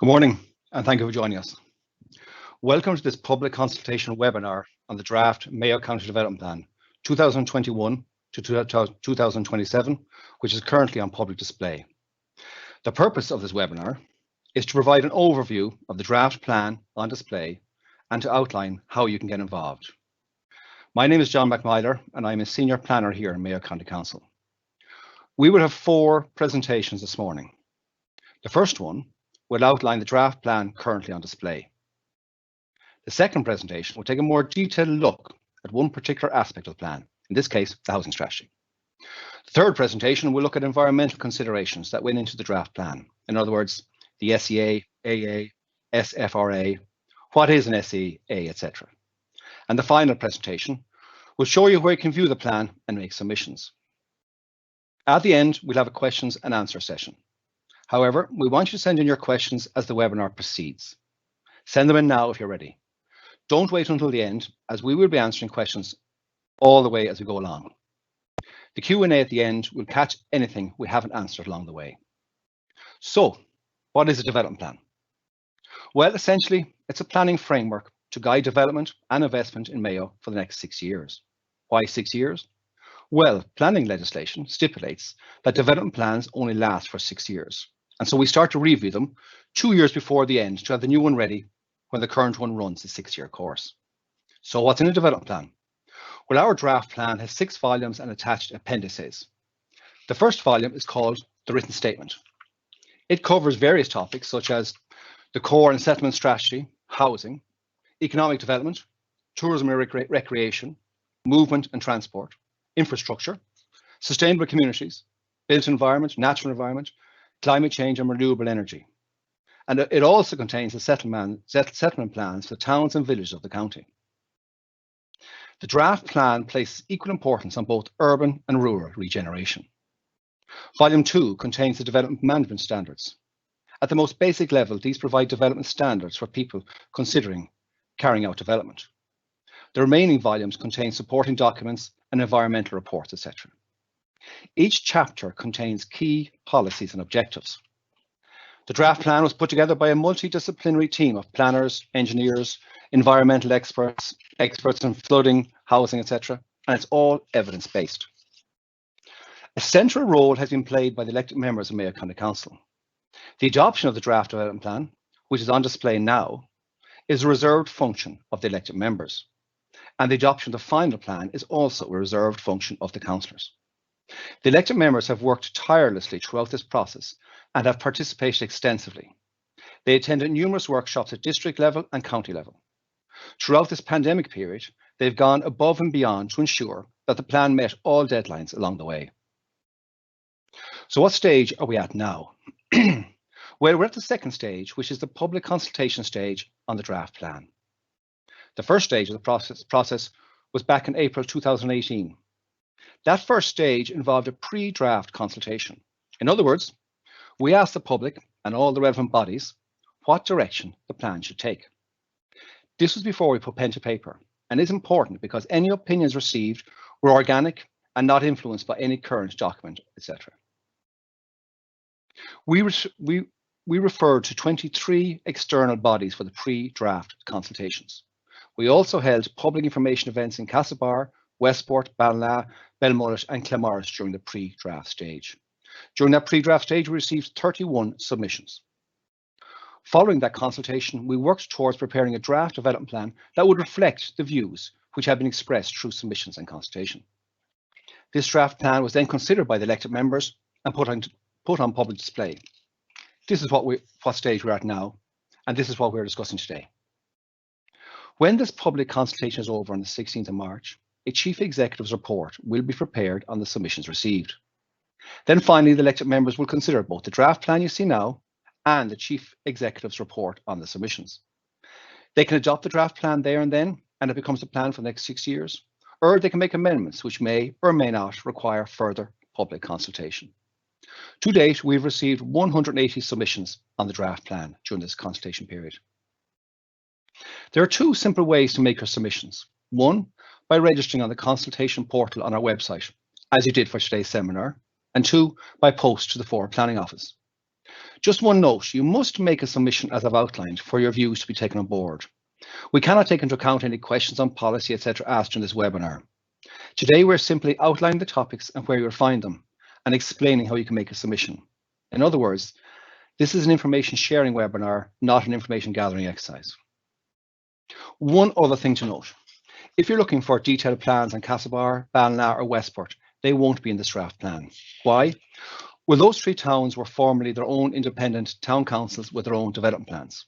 Good morning, and thank you for joining us. Welcome to this public consultation webinar on the draft Mayo County Development Plan 2021 to 2027, which is currently on public display. The purpose of this webinar is to provide an overview of the draft plan on display and to outline how you can get involved. My name is John McMyler, and I'm a senior planner here in Mayo County Council. We will have 4 presentations this morning. The first one will outline the draft plan currently on display. The second presentation will take a more detailed look at one particular aspect of the plan, in this case, the housing strategy. The third presentation will look at environmental considerations that went into the draft plan. In other words, the SEA, AA, SFRA, what is an SEA, etc. And the final presentation will show you where you can view the plan and make submissions. At the end, we'll have a questions and answer session. However, we want you to send in your questions as the webinar proceeds. Send them in now if you're ready. Don't wait until the end, as we will be answering questions all the way as we go along. The Q&A at the end will catch anything we haven't answered along the way. So, what is a development plan? Well, essentially, it's a planning framework to guide development and investment in Mayo for the next 6 years. Why 6 years? Well, planning legislation stipulates that development plans only last for 6 years. And so we start to review them 2 years before the end to have the new one ready when the current one runs the 6-year course. So what's in a development plan? Well, our draft plan has 6 volumes and attached appendices. The first volume is called the written statement. It covers various topics such as the core and settlement strategy, housing, economic development, tourism and recreation, movement and transport, infrastructure, sustainable communities, built environment, natural environment, climate change and renewable energy. And it also contains the settlement plans for towns and villages of the county. The draft plan places equal importance on both urban and rural regeneration. Volume 2 contains the development management standards. At the most basic level, these provide development standards for people considering carrying out development. The remaining volumes contain supporting documents and environmental reports, etc. Each chapter contains key policies and objectives. The draft plan was put together by a multidisciplinary team of planners, engineers, environmental experts, experts in flooding, housing, etc., and it's all evidence-based. A central role has been played by the elected members of Mayo County Council. The adoption of the draft development plan, which is on display now, is a reserved function of the elected members. And the adoption of the final plan is also a reserved function of the councillors. The elected members have worked tirelessly throughout this process and have participated extensively. They attended numerous workshops at district level and county level. Throughout this pandemic period, they've gone above and beyond to ensure that the plan met all deadlines along the way. So what stage are we at now? Well, we're at the second stage, which is the public consultation stage on the draft plan. The first stage of the process was back in April 2018. That first stage involved a pre-draft consultation. In other words, we asked the public and all the relevant bodies what direction the plan should take. This was before we put pen to paper and is important because any opinions received were organic and not influenced by any current document, etc. We referred to 23 external bodies for the pre-draft consultations. We also held public information events in Castlebar, Westport, Ballina, Belmullet and Clamorris during the pre-draft stage. During that pre-draft stage, we received 31 submissions. Following that consultation, we worked towards preparing a draft development plan that would reflect the views which had been expressed through submissions and consultation. This draft plan was then considered by the elected members and put on public display. This is what stage we're at now, and this is what we're discussing today. When this public consultation is over on the 16th of March, a Chief Executive's report will be prepared on the submissions received. Then finally, the elected members will consider both the draft plan you see now and the Chief Executive's report on the submissions. They can adopt the draft plan there and then, and it becomes a plan for the next 6 years, or they can make amendments which may or may not require further public consultation. To date, we've received 180 submissions on the draft plan during this consultation period. There are 2 simple ways to make your submissions. One, by registering on the consultation portal on our website, as you did for today's seminar, and 2, by post to the Forward Planning Office. Just one note, you must make a submission as I've outlined for your views to be taken on board. We cannot take into account any questions on policy, etc. asked during this webinar. Today, we're simply outlining the topics and where you'll find them and explaining how you can make a submission. In other words, this is an information sharing webinar, not an information gathering exercise. One other thing to note, if you're looking for detailed plans on Castlebar, Ballina or Westport, they won't be in this draft plan. Why? Well, those three towns were formerly their own independent town councils with their own development plans.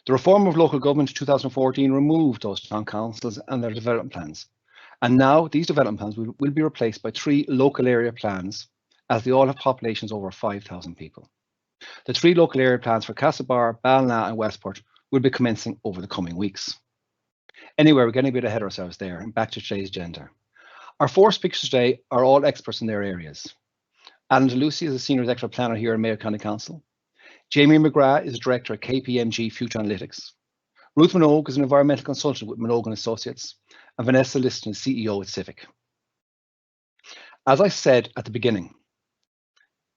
The reform of local government in 2014 removed those town councils and their development plans. And now these development plans will be replaced by three local area plans, as they all have populations over 5,000 people. The three local area plans for Castlebar, Ballina and Westport will be commencing over the coming weeks. Anyway, we're getting a bit ahead of ourselves there, and back to today's agenda. Our four speakers today are all experts in their areas. Alan DeLucia is a Senior Executive Planner here in Mayo County Council. Jamie McGrath is a Director at KPMG Future Analytics. Ruth Minogue is an Environmental Consultant with Minogue & Associates. And Vanessa Liston is CEO at Civic. As I said at the beginning,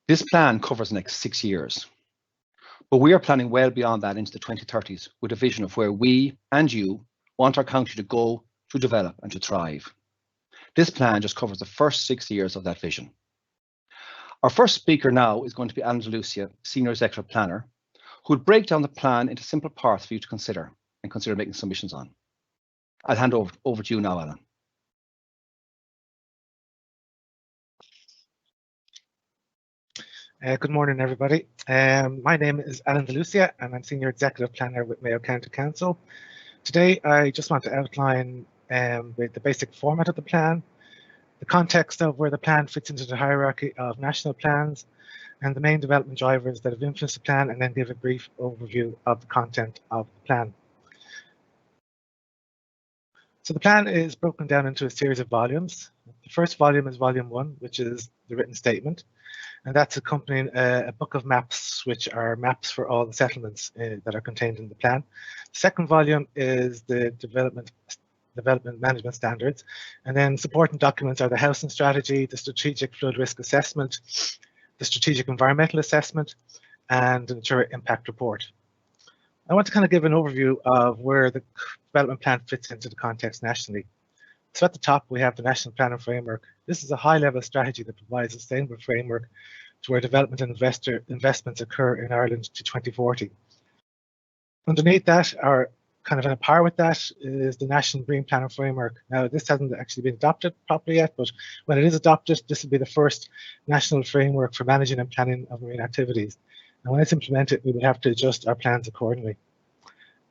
this plan covers the next 6 years. But we are planning well beyond that into the 2030s with a vision of where we and you want our county to go, to develop and to thrive. This plan just covers the first 6 years of that vision. Our first speaker now is going to be Alan DeLucia, Senior Executive Planner, who will break down the plan into simple parts for you to consider and consider making submissions on. I'll hand over to you now, Alan. Good morning, everybody. My name is Alan DeLucia, and I'm Senior Executive Planner with Mayo County Council. Today, I just want to outline the basic format of the plan, the context of where the plan fits into the hierarchy of national plans, and the main development drivers that have influenced the plan, and then give a brief overview of the content of the plan. So the plan is broken down into a series of volumes. The first volume is volume 1, which is the written statement, and that's accompanying a book of maps, which are maps for all the settlements that are contained in the plan. The second volume is the development management standards, and then supporting documents are the housing strategy, the strategic flood risk assessment, the strategic environmental assessment, and the nature impact report. I want to kind of give an overview of where the development plan fits into the context nationally. So at the top, we have the National Planning Framework. This is a high-level strategy that provides a sustainable framework to where development and investments occur in Ireland to 2040. Underneath that, or kind of in a par with that, is the National Green Planning Framework. Now, this hasn't actually been adopted properly yet, but when it is adopted, this will be the first national framework for managing and planning of marine activities. And when it's implemented, we will have to adjust our plans accordingly.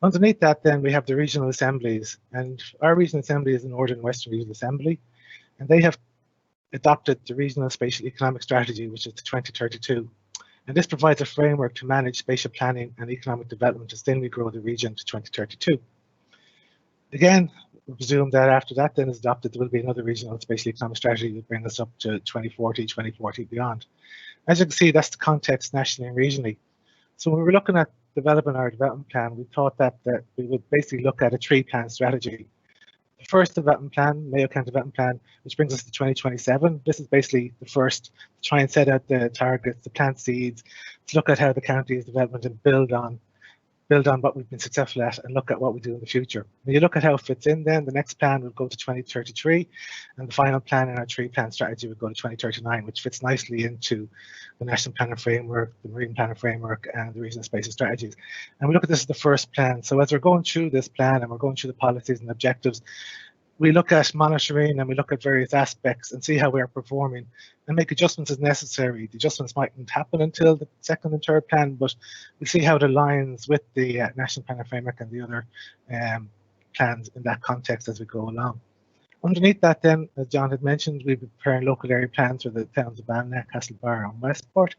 Underneath that, then, we have the regional assemblies, and our regional assembly is the Northern and Western Regional Assembly, and they have adopted the Regional Spatial Economic Strategy, which is the 2032. And this provides a framework to manage spatial planning and economic development to sustainably grow the region to 2032. Again, we presume that after that then is adopted, there will be another regional spatial economic strategy that bring us up to 2040 beyond. As you can see, that's the context nationally and regionally. So when we were looking at developing our development plan, we thought that we would basically look at a three-plan strategy. The first development plan, Mayo County Development Plan, which brings us to 2027. This is basically the first to try and set out the targets, to plant seeds, to look at how the county is developing and build on what we've been successful at and look at what we do in the future. When you look at how it fits in, then the next plan will go to 2033, and the final plan in our three-plan strategy will go to 2039, which fits nicely into the National Planning Framework, the Marine Planning Framework, and the Regional Spatial Strategies. And we look at this as the first plan. So as we're going through this plan and we're going through the policies and objectives, we look at monitoring and we look at various aspects and see how we are performing and make adjustments as necessary. The adjustments mightn't happen until the second and third plan, but we'll see how it aligns with the National Planning Framework and the other plans in that context as we go along. Underneath that then, as John had mentioned, we'll be preparing local area plans for the towns of Ballina, Castlebar and Westport.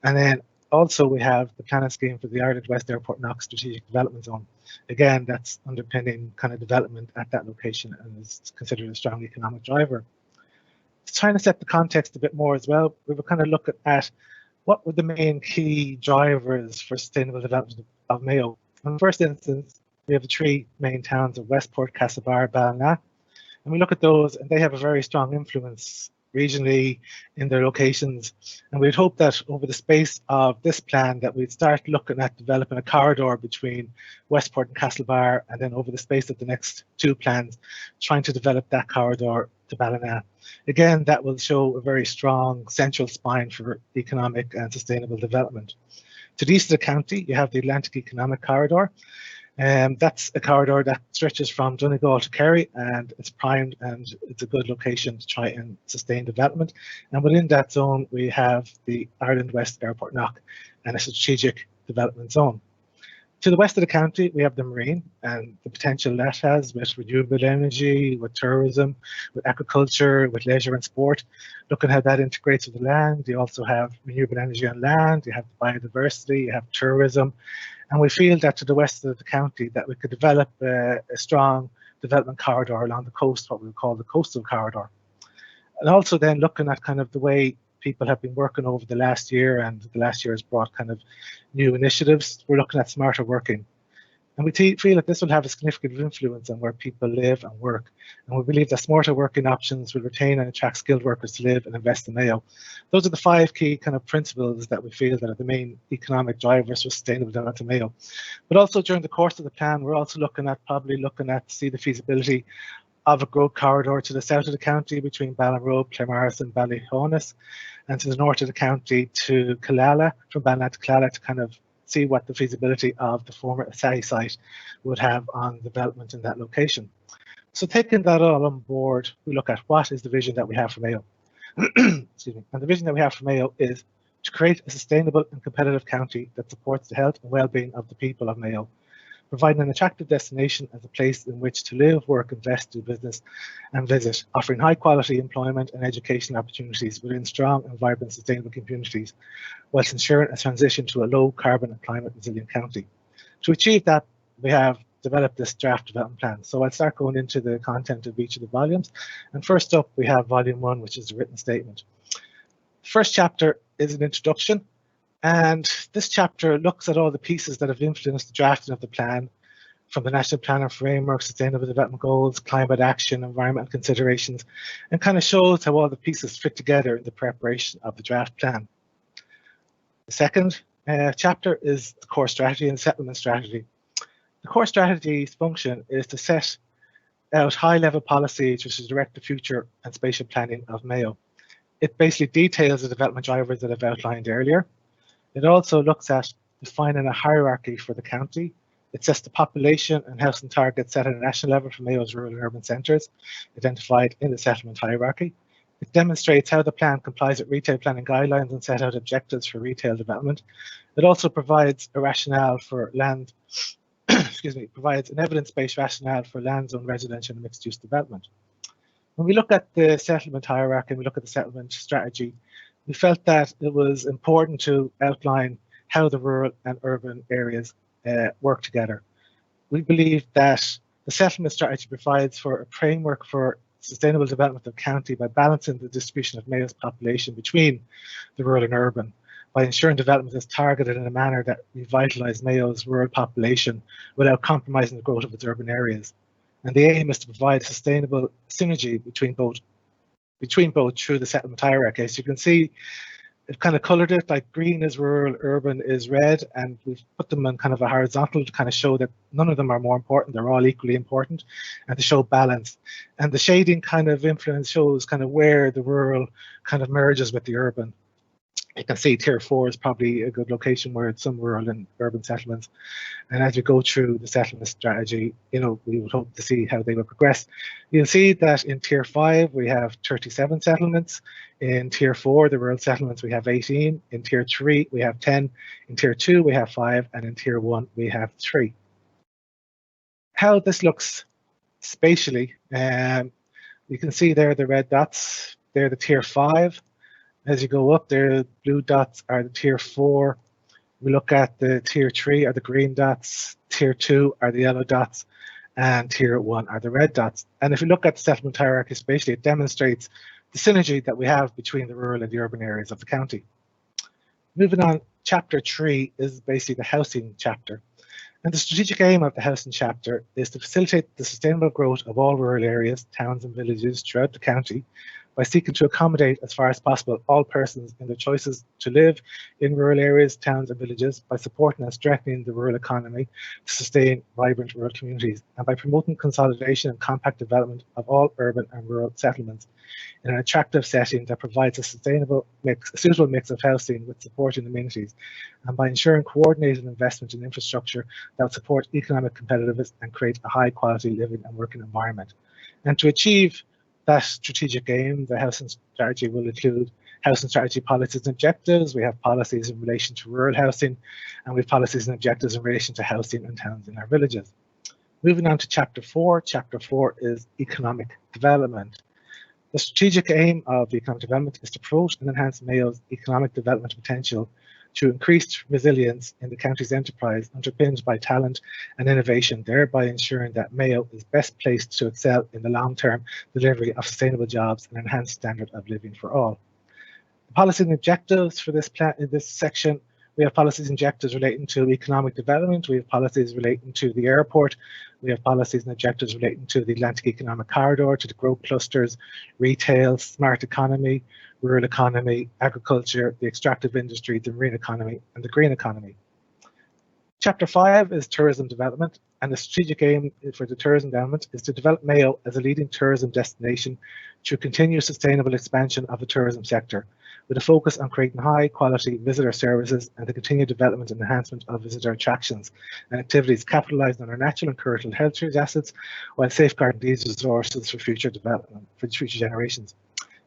And then also we have the planning scheme for the Ireland West Airport Knox Strategic Development Zone. Again, that's underpinning kind of development at that location and is considered a strong economic driver. Trying to set the context a bit more as well, we were kind of looking at what were the main key drivers for sustainable development of Mayo. In the first instance, we have the three main towns of Westport, Castlebar, Ballina, and we look at those and they have a very strong influence regionally in their locations. And we'd hope that over the space of this plan that we'd start looking at developing a corridor between Westport and Castlebar, and then over the space of the next 2 plans, trying to develop that corridor to Ballina. Again, that will show a very strong central spine for economic and sustainable development. To the east of the county, you have the Atlantic Economic Corridor. That's a corridor that stretches from Donegal to Kerry, and it's primed and it's a good location to try and sustain development. And within that zone, we have the Ireland West Airport Knock and a strategic development zone. To the west of the county, we have the marine and the potential that has with renewable energy, with tourism, with agriculture, with leisure and sport. Looking how that integrates with the land. You also have renewable energy on land, you have biodiversity, you have tourism. And we feel that to the west of the county that we could develop a strong development corridor along the coast, what we would call the coastal corridor. And also then looking at kind of the way people have been working over the last year, and the last year has brought kind of new initiatives. We're looking at smarter working. And we feel that this will have a significant influence on where people live and work. And we believe that smarter working options will retain and attract skilled workers to live and invest in Mayo. Those are the 5 key kind of principles that we feel that are the main economic drivers for sustainable development in Mayo. But also during the course of the plan, we're also looking at see the feasibility of a growth corridor to the south of the county between Ballinrobe, Claremorris and Ballyhonus, and to the north of the county to Killala, from Ballina to Killala, to kind of see what the feasibility of the former Asahi site would have on development in that location. So taking that all on board, we look at what is the vision that we have for Mayo. Excuse me. And the vision that we have for Mayo is to create a sustainable and competitive county that supports the health and well-being of the people of Mayo, providing an attractive destination as a place in which to live, work, invest, do business and visit, offering high quality employment and education opportunities within strong and vibrant sustainable communities, whilst ensuring a transition to a low carbon and climate resilient county. To achieve that, we have developed this draft development plan. So I'll start going into the content of each of the volumes. And first up, we have volume 1, which is the written statement. The first chapter is an introduction. And this chapter looks at all the pieces that have influenced the drafting of the plan, from the National Plan and Framework, Sustainable Development Goals, climate action, environmental considerations, and kind of shows how all the pieces fit together in the preparation of the draft plan. The second chapter is the core strategy and settlement strategy. The core strategy's function is to set out high-level policies which direct the future and spatial planning of Mayo. It basically details the development drivers that I've outlined earlier. It also looks at defining a hierarchy for the county. It sets the population and housing targets set at a national level for Mayo's rural and urban centres, identified in the settlement hierarchy. It demonstrates how the plan complies with retail planning guidelines and set out objectives for retail development. It also provides a rationale for land, provides an evidence-based rationale for land zone residential and mixed-use development. When we look at the settlement hierarchy and we look at the settlement strategy, we felt that it was important to outline how the rural and urban areas work together. We believe that the settlement strategy provides for a framework for sustainable development of the county by balancing the distribution of Mayo's population between the rural and urban, by ensuring development is targeted in a manner that revitalises Mayo's rural population without compromising the growth of its urban areas. And the aim is to provide a sustainable synergy between both through the settlement hierarchy. As you can see, it kind of colored it like green is rural, urban is red, and we've put them in kind of a horizontal to kind of show that none of them are more important, they're all equally important, and to show balance. And the shading kind of influence shows kind of where the rural kind of merges with the urban. You can see tier 4 is probably a good location where it's some rural and urban settlements. And as we go through the settlement strategy, we would hope to see how they will progress. You'll see that in tier 5, we have 37 settlements. In tier 4, the rural settlements, we have 18. In tier 3, we have 10. In tier 2, we have 5. And in tier 1, we have 3. How this looks spatially, you can see there the red dots, they're the tier 5. As you go up there, the blue dots are the tier 4. We look at the tier 3 are the green dots, tier 2 are the yellow dots, and tier 1 are the red dots. And if you look at the settlement hierarchy spatially, it demonstrates the synergy that we have between the rural and the urban areas of the county. Moving on, chapter 3 is basically the housing chapter. And the strategic aim of the housing chapter is to facilitate the sustainable growth of all rural areas, towns and villages throughout the county by seeking to accommodate as far as possible all persons in their choices to live in rural areas, towns and villages, by supporting and strengthening the rural economy to sustain vibrant rural communities, and by promoting consolidation and compact development of all urban and rural settlements in an attractive setting that provides a suitable mix of housing with supporting amenities, and by ensuring coordinated investment in infrastructure that would support economic competitiveness and create a high quality living and working environment. And to achieve that strategic aim, the housing strategy will include housing strategy policies and objectives. We have policies in relation to rural housing, and we have policies and objectives in relation to housing and towns in our villages. Moving on to Chapter 4. Chapter 4 is economic development. The strategic aim of economic development is to promote and enhance Mayo's economic development potential through increased resilience in the county's enterprise, underpinned by talent and innovation, thereby ensuring that Mayo is best placed to excel in the long-term delivery of sustainable jobs and enhanced standard of living for all. The policies and objectives for this plan in this section. We have policies and objectives relating to economic development. We have policies relating to the airport. We have policies and objectives relating to the Atlantic Economic Corridor, to the growth clusters, retail, smart economy, rural economy, agriculture, the extractive industry, the marine economy, and the green economy. Chapter 5 is tourism development, and the strategic aim for the tourism development is to develop Mayo as a leading tourism destination through continued sustainable expansion of the tourism sector, with a focus on creating high quality visitor services and the continued development and enhancement of visitor attractions and activities, capitalising on our natural and cultural heritage assets while safeguarding these resources for future development, for future generations.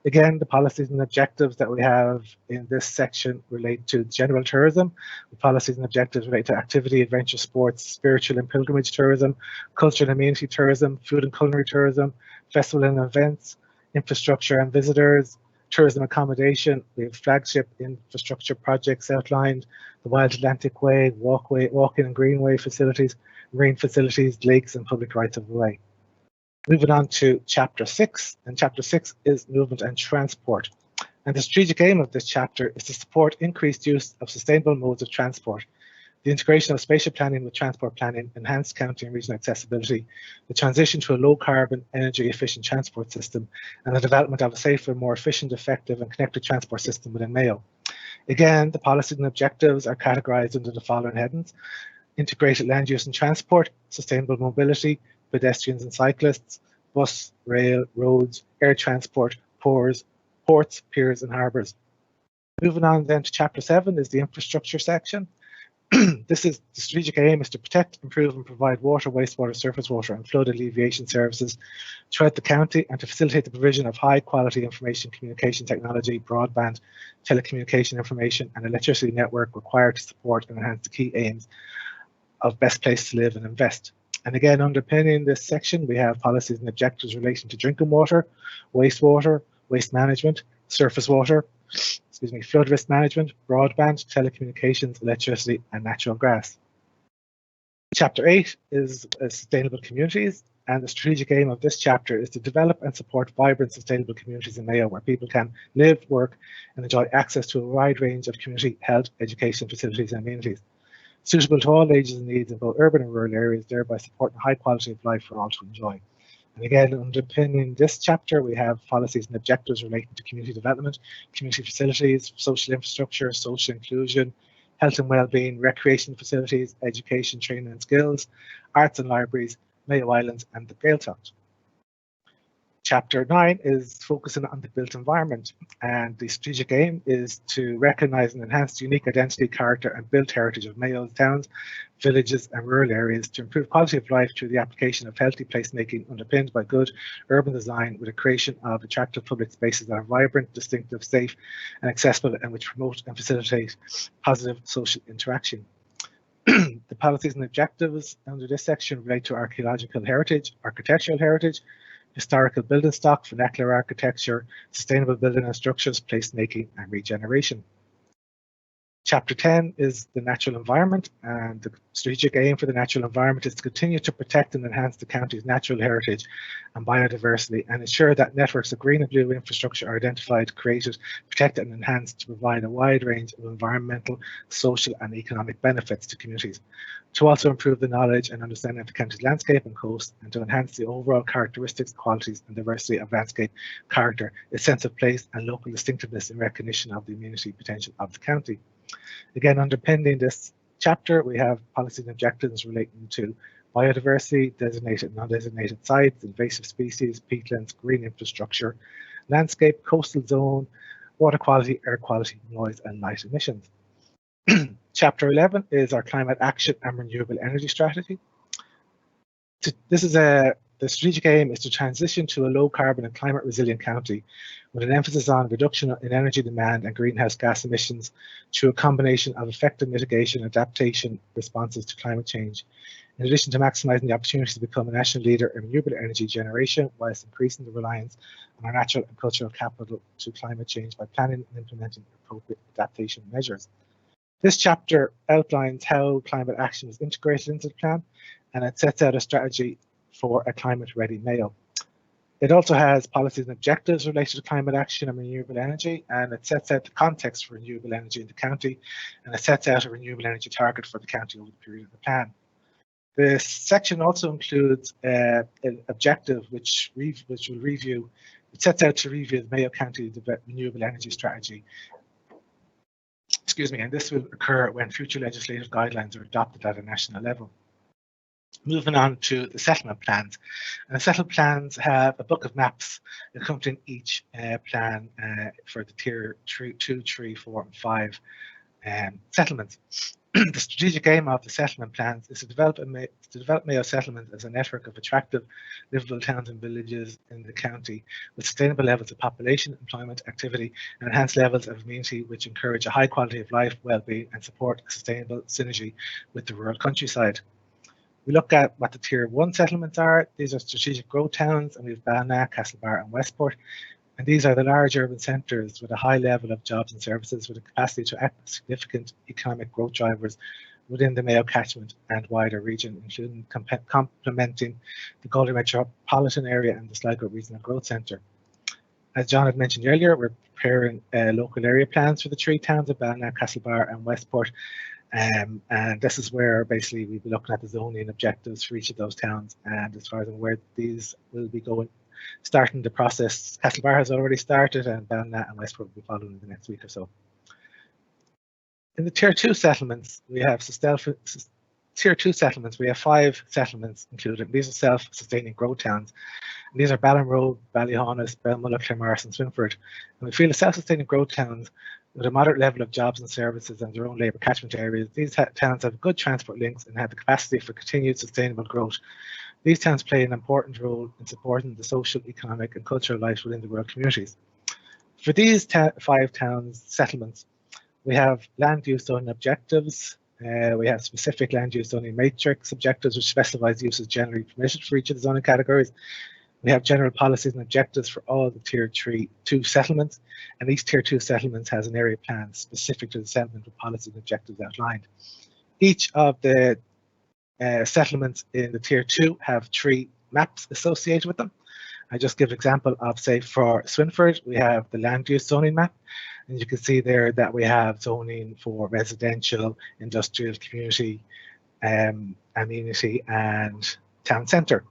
Again, the policies and objectives that we have in this section relate to general tourism. The policies and objectives relate to activity, adventure sports, spiritual and pilgrimage tourism, cultural and amenity tourism, food and culinary tourism, festival and events, infrastructure and visitors, tourism accommodation. We have flagship infrastructure projects outlined, the Wild Atlantic Way, walking and greenway facilities, marine facilities, lakes and public rights of way. Moving on to Chapter 6, and Chapter 6 is movement and transport. And the strategic aim of this chapter is to support increased use of sustainable modes of transport, the integration of spatial planning with transport planning, enhanced county and regional accessibility, the transition to a low carbon, energy efficient transport system, and the development of a safer, more efficient, effective and connected transport system within Mayo. Again, the policies and objectives are categorised under the following headings: integrated land use and transport, sustainable mobility, pedestrians and cyclists, bus, rail, roads, air transport, ports, piers and harbours. Moving on then to Chapter 7 is the infrastructure section. This is the strategic aim is to protect, improve and provide water, wastewater, surface water and flood alleviation services throughout the county, and to facilitate the provision of high quality information communication technology, broadband, telecommunication information and electricity network required to support and enhance the key aims of best place to live and invest. And again, underpinning this section, we have policies and objectives relating to drinking water, wastewater, waste management, surface water, flood risk management, broadband, telecommunications, electricity, and natural gas. Chapter 8 is sustainable communities, and the strategic aim of this chapter is to develop and support vibrant, sustainable communities in Mayo where people can live, work, and enjoy access to a wide range of community health, education facilities and amenities, suitable to all ages and needs in both urban and rural areas, thereby supporting a high quality of life for all to enjoy. And again, underpinning this chapter, we have policies and objectives relating to community development, community facilities, social infrastructure, social inclusion, health and well-being, recreation facilities, education, training and skills, arts and libraries, Mayo Islands and the Gaeltacht. Chapter 9 is focusing on the built environment, and the strategic aim is to recognise and enhance the unique identity, character and built heritage of Mayo's towns, villages and rural areas to improve quality of life through the application of healthy placemaking underpinned by good urban design with a creation of attractive public spaces that are vibrant, distinctive, safe and accessible and which promote and facilitate positive social interaction. The policies and objectives under this section relate to archaeological heritage, architectural heritage, historical building stock, vernacular architecture, sustainable building and structures, placemaking and regeneration. Chapter 10 is the natural environment, and the strategic aim for the natural environment is to continue to protect and enhance the county's natural heritage and biodiversity and ensure that networks of green and blue infrastructure are identified, created, protected and enhanced to provide a wide range of environmental, social and economic benefits to communities, to also improve the knowledge and understanding of the county's landscape and coast, and to enhance the overall characteristics, qualities and diversity of landscape character, its sense of place and local distinctiveness in recognition of the amenity potential of the county. Again, underpinning this chapter, we have policies and objectives relating to biodiversity, designated and non-designated sites, invasive species, peatlands, green infrastructure, landscape, coastal zone, water quality, air quality, noise and light emissions. Chapter 11 is our climate action and renewable energy strategy. The strategic aim is to transition to a low carbon and climate resilient county with an emphasis on reduction in energy demand and greenhouse gas emissions through a combination of effective mitigation and adaptation responses to climate change, in addition to maximising the opportunity to become a national leader in renewable energy generation whilst increasing the reliance on our natural and cultural capital to climate change by planning and implementing appropriate adaptation measures. This chapter outlines how climate action is integrated into the plan, and it sets out a strategy for a climate-ready Mayo. It also has policies and objectives related to climate action and renewable energy, and it sets out the context for renewable energy in the county, and it sets out a renewable energy target for the county over the period of the plan. This section also includes an objective which will review. It sets out to review the Mayo County renewable energy strategy. Excuse me, and this will occur when future legislative guidelines are adopted at a national level. Moving on to the settlement plans. And the settlement plans have a book of maps accompanying each plan for the tier 2, 3, 4, and 5 settlements. The strategic aim of the settlement plans is to develop Mayo settlement as a network of attractive, livable towns and villages in the county with sustainable levels of population, employment, activity, and enhanced levels of amenity which encourage a high quality of life, well-being, and support a sustainable synergy with the rural countryside. We look at what the Tier 1 settlements are. These are strategic growth towns, and we have Ballina, Castlebar and Westport. And these are the large urban centres with a high level of jobs and services with a capacity to act as significant economic growth drivers within the Mayo catchment and wider region, including complementing the Galway metropolitan area and the Sligo Regional Growth Centre. As John had mentioned earlier, we're preparing local area plans for the 3 towns of Ballina, Castlebar and Westport. And this is where basically we'll be looking at the zoning objectives for each of those towns, and as far as I'm aware, these will be starting the process. Castlebar has already started, and Ballina and Westport will be following in the next week or so. In the Tier 2 settlements, we have Tier 2 settlements. We have 5 settlements included. These are self-sustaining growth towns. And ththese are Ballinrobe, Ballyhonus, Belmulloch, Claremorris, and Swinford. And we feel the self-sustaining growth towns with a moderate level of jobs and services and their own labour catchment areas, these towns have good transport links and have the capacity for continued sustainable growth. These towns play an important role in supporting the social, economic and cultural life within the rural communities. For these 5 towns settlements, we have land use zoning objectives. We have specific land use zoning matrix objectives which specifies uses generally permitted for each of the zoning categories. We have general policies and objectives for all the Tier 2 settlements, and each Tier 2 settlements has an area plan specific to the settlement with policies and objectives outlined. Each of the settlements in the Tier 2 have 3 maps associated with them. I just give an example of, say, for Swinford, we have the land use zoning map, and you can see there that we have zoning for residential, industrial, community, amenity, and town centre.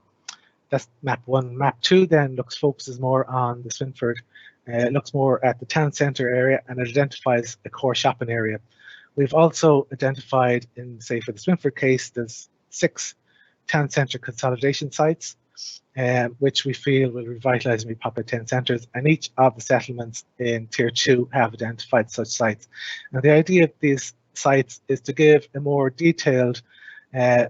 That's map 1. Map 2 then focuses more on the Swinford. It looks more at the town centre area, and it identifies a core shopping area. We've also identified, in say for the Swinford case, there's 6 town centre consolidation sites, which we feel will revitalise and repopulate 10 centres, and each of the settlements in Tier 2 have identified such sites. And the idea of these sites is to give a more detailed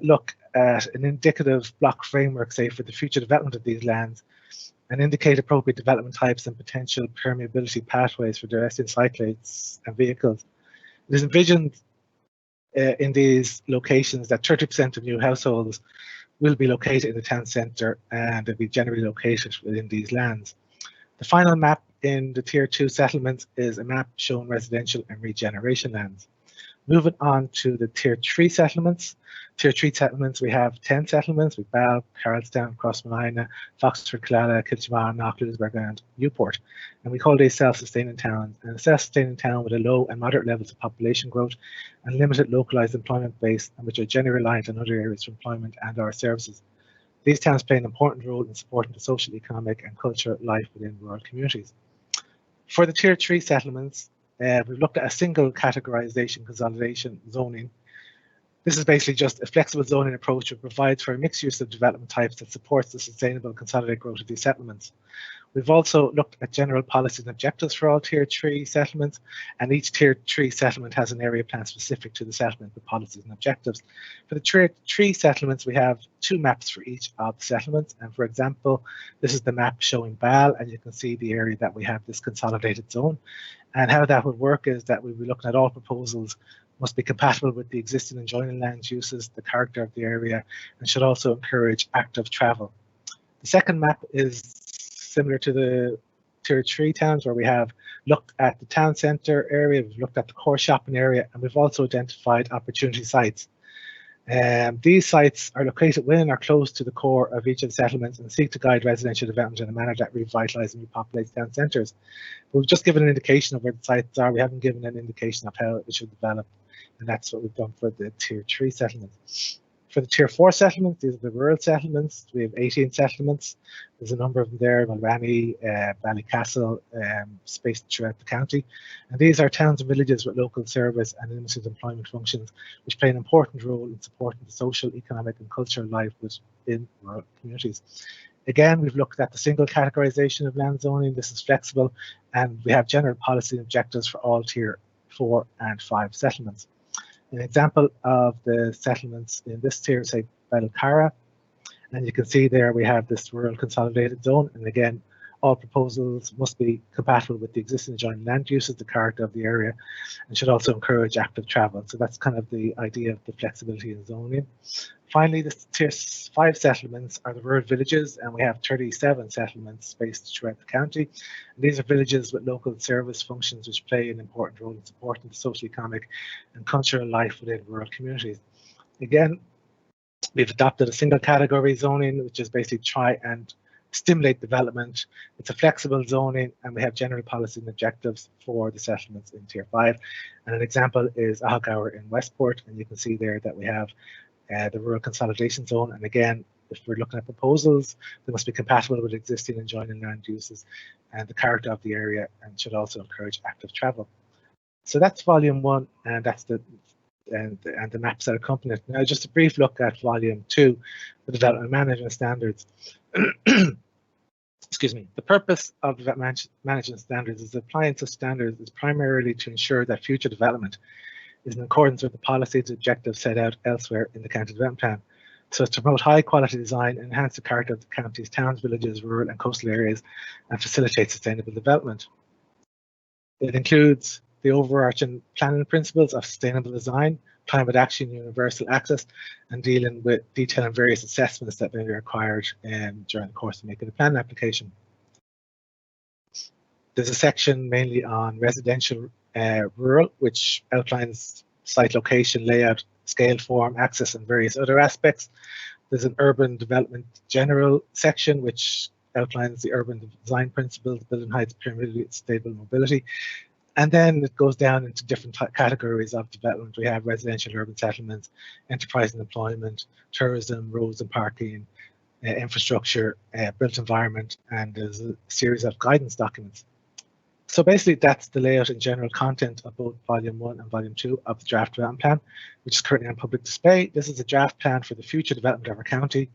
look at an indicative block framework, say, for the future development of these lands, and indicate appropriate development types and potential permeability pathways for directing cyclists and vehicles. It is envisioned in these locations that 30% of new households will be located in the town centre, and they'll be generally located within these lands. The final map in the Tier 2 settlements is a map showing residential and regeneration lands. Moving on to the Tier 3 settlements. Tier 3 settlements, we have 10 settlements with Bal, Carlstown, Crossmolina, Foxford, Killala, Kiltimagh, Knock, Louisburg and Newport. And we call these self-sustaining towns. And a self-sustaining town with a low and moderate levels of population growth and limited localised employment base, and which are generally reliant on other areas for employment and our services. These towns play an important role in supporting the social, economic and cultural life within rural communities. For the Tier 3 settlements, we've looked at a single categorisation consolidation zoning. This is basically just a flexible zoning approach that provides for a mixed use of development types that supports the sustainable and consolidated growth of these settlements. We've also looked at general policies and objectives for all Tier 3 settlements, and each Tier 3 settlement has an area plan specific to the settlement with policies and objectives. For the Tier 3 settlements, we have 2 maps for each of the settlements, and for example, this is the map showing Bal, and you can see the area that we have this consolidated zone. And how that would work is that we'll be looking at all proposals must be compatible with the existing and joining land uses, the character of the area, and should also encourage active travel. The second map is similar to the Tier 3 towns, where we have looked at the town centre area, we've looked at the core shopping area, and we've also identified opportunity sites. These sites are located within or close to the core of each of the settlements and seek to guide residential development in a manner that revitalises and repopulates town centres. We've just given an indication of where the sites are. We haven't given an indication of how it should develop, and that's what we've done for the Tier 3 settlements. For the Tier 4 settlements, these are the rural settlements. We have 18 settlements. There's a number of them there, Mulranny, Ballycastle, spaced throughout the county. And these are towns and villages with local service and limited employment functions, which play an important role in supporting the social, economic and cultural life within rural communities. Again, we've looked at the single categorisation of land zoning. This is flexible, and we have general policy and objectives for all Tier 4 and 5 settlements. An example of the settlements in this tier is, say, Belcara, and you can see there we have this rural consolidated zone, and again, all proposals must be compatible with the existing adjoining land uses, the character of the area, and should also encourage active travel. So that's kind of the idea of the flexibility in zoning. Finally, the Tier 5 settlements are the rural villages, and we have 37 settlements spaced throughout the county. And these are villages with local service functions which play an important role in supporting the social, economic and cultural life within rural communities. Again, we've adopted a single category zoning, which is basically try and stimulate development. It's a flexible zoning, and we have general policy and objectives for the settlements in Tier 5. And an example is Ahoggour in Westport, and you can see there that we have the rural consolidation zone. And again, if we're looking at proposals, they must be compatible with existing and joining land uses and the character of the area, and should also encourage active travel. So that's Volume 1, and that's the maps that accompany it. Now, just a brief look at Volume 2, the development management standards. Excuse me. The purpose of development management standards is applying such standards is primarily to ensure that future development is in accordance with the policies and objectives set out elsewhere in the county development plan. So as to promote high quality design, enhance the character of the county's towns, villages, rural and coastal areas, and facilitate sustainable development. It includes the overarching planning principles of sustainable design, climate action, universal access, and dealing with detailing various assessments that may be required during the course of making a plan application. There's a section mainly on residential rural, which outlines site location, layout, scale, form, access, and various other aspects. There's an urban development general section, which outlines the urban design principles, building heights, pyramidal, stable mobility. And then it goes down into different categories of development. We have residential urban settlements, enterprise and employment, tourism, roads and parking, infrastructure, built environment, and there's a series of guidance documents. So basically, that's the layout and general content of both Volume 1 and Volume 2 of the Draft Development Plan, which is currently on public display. This is a draft plan for the future development of our county.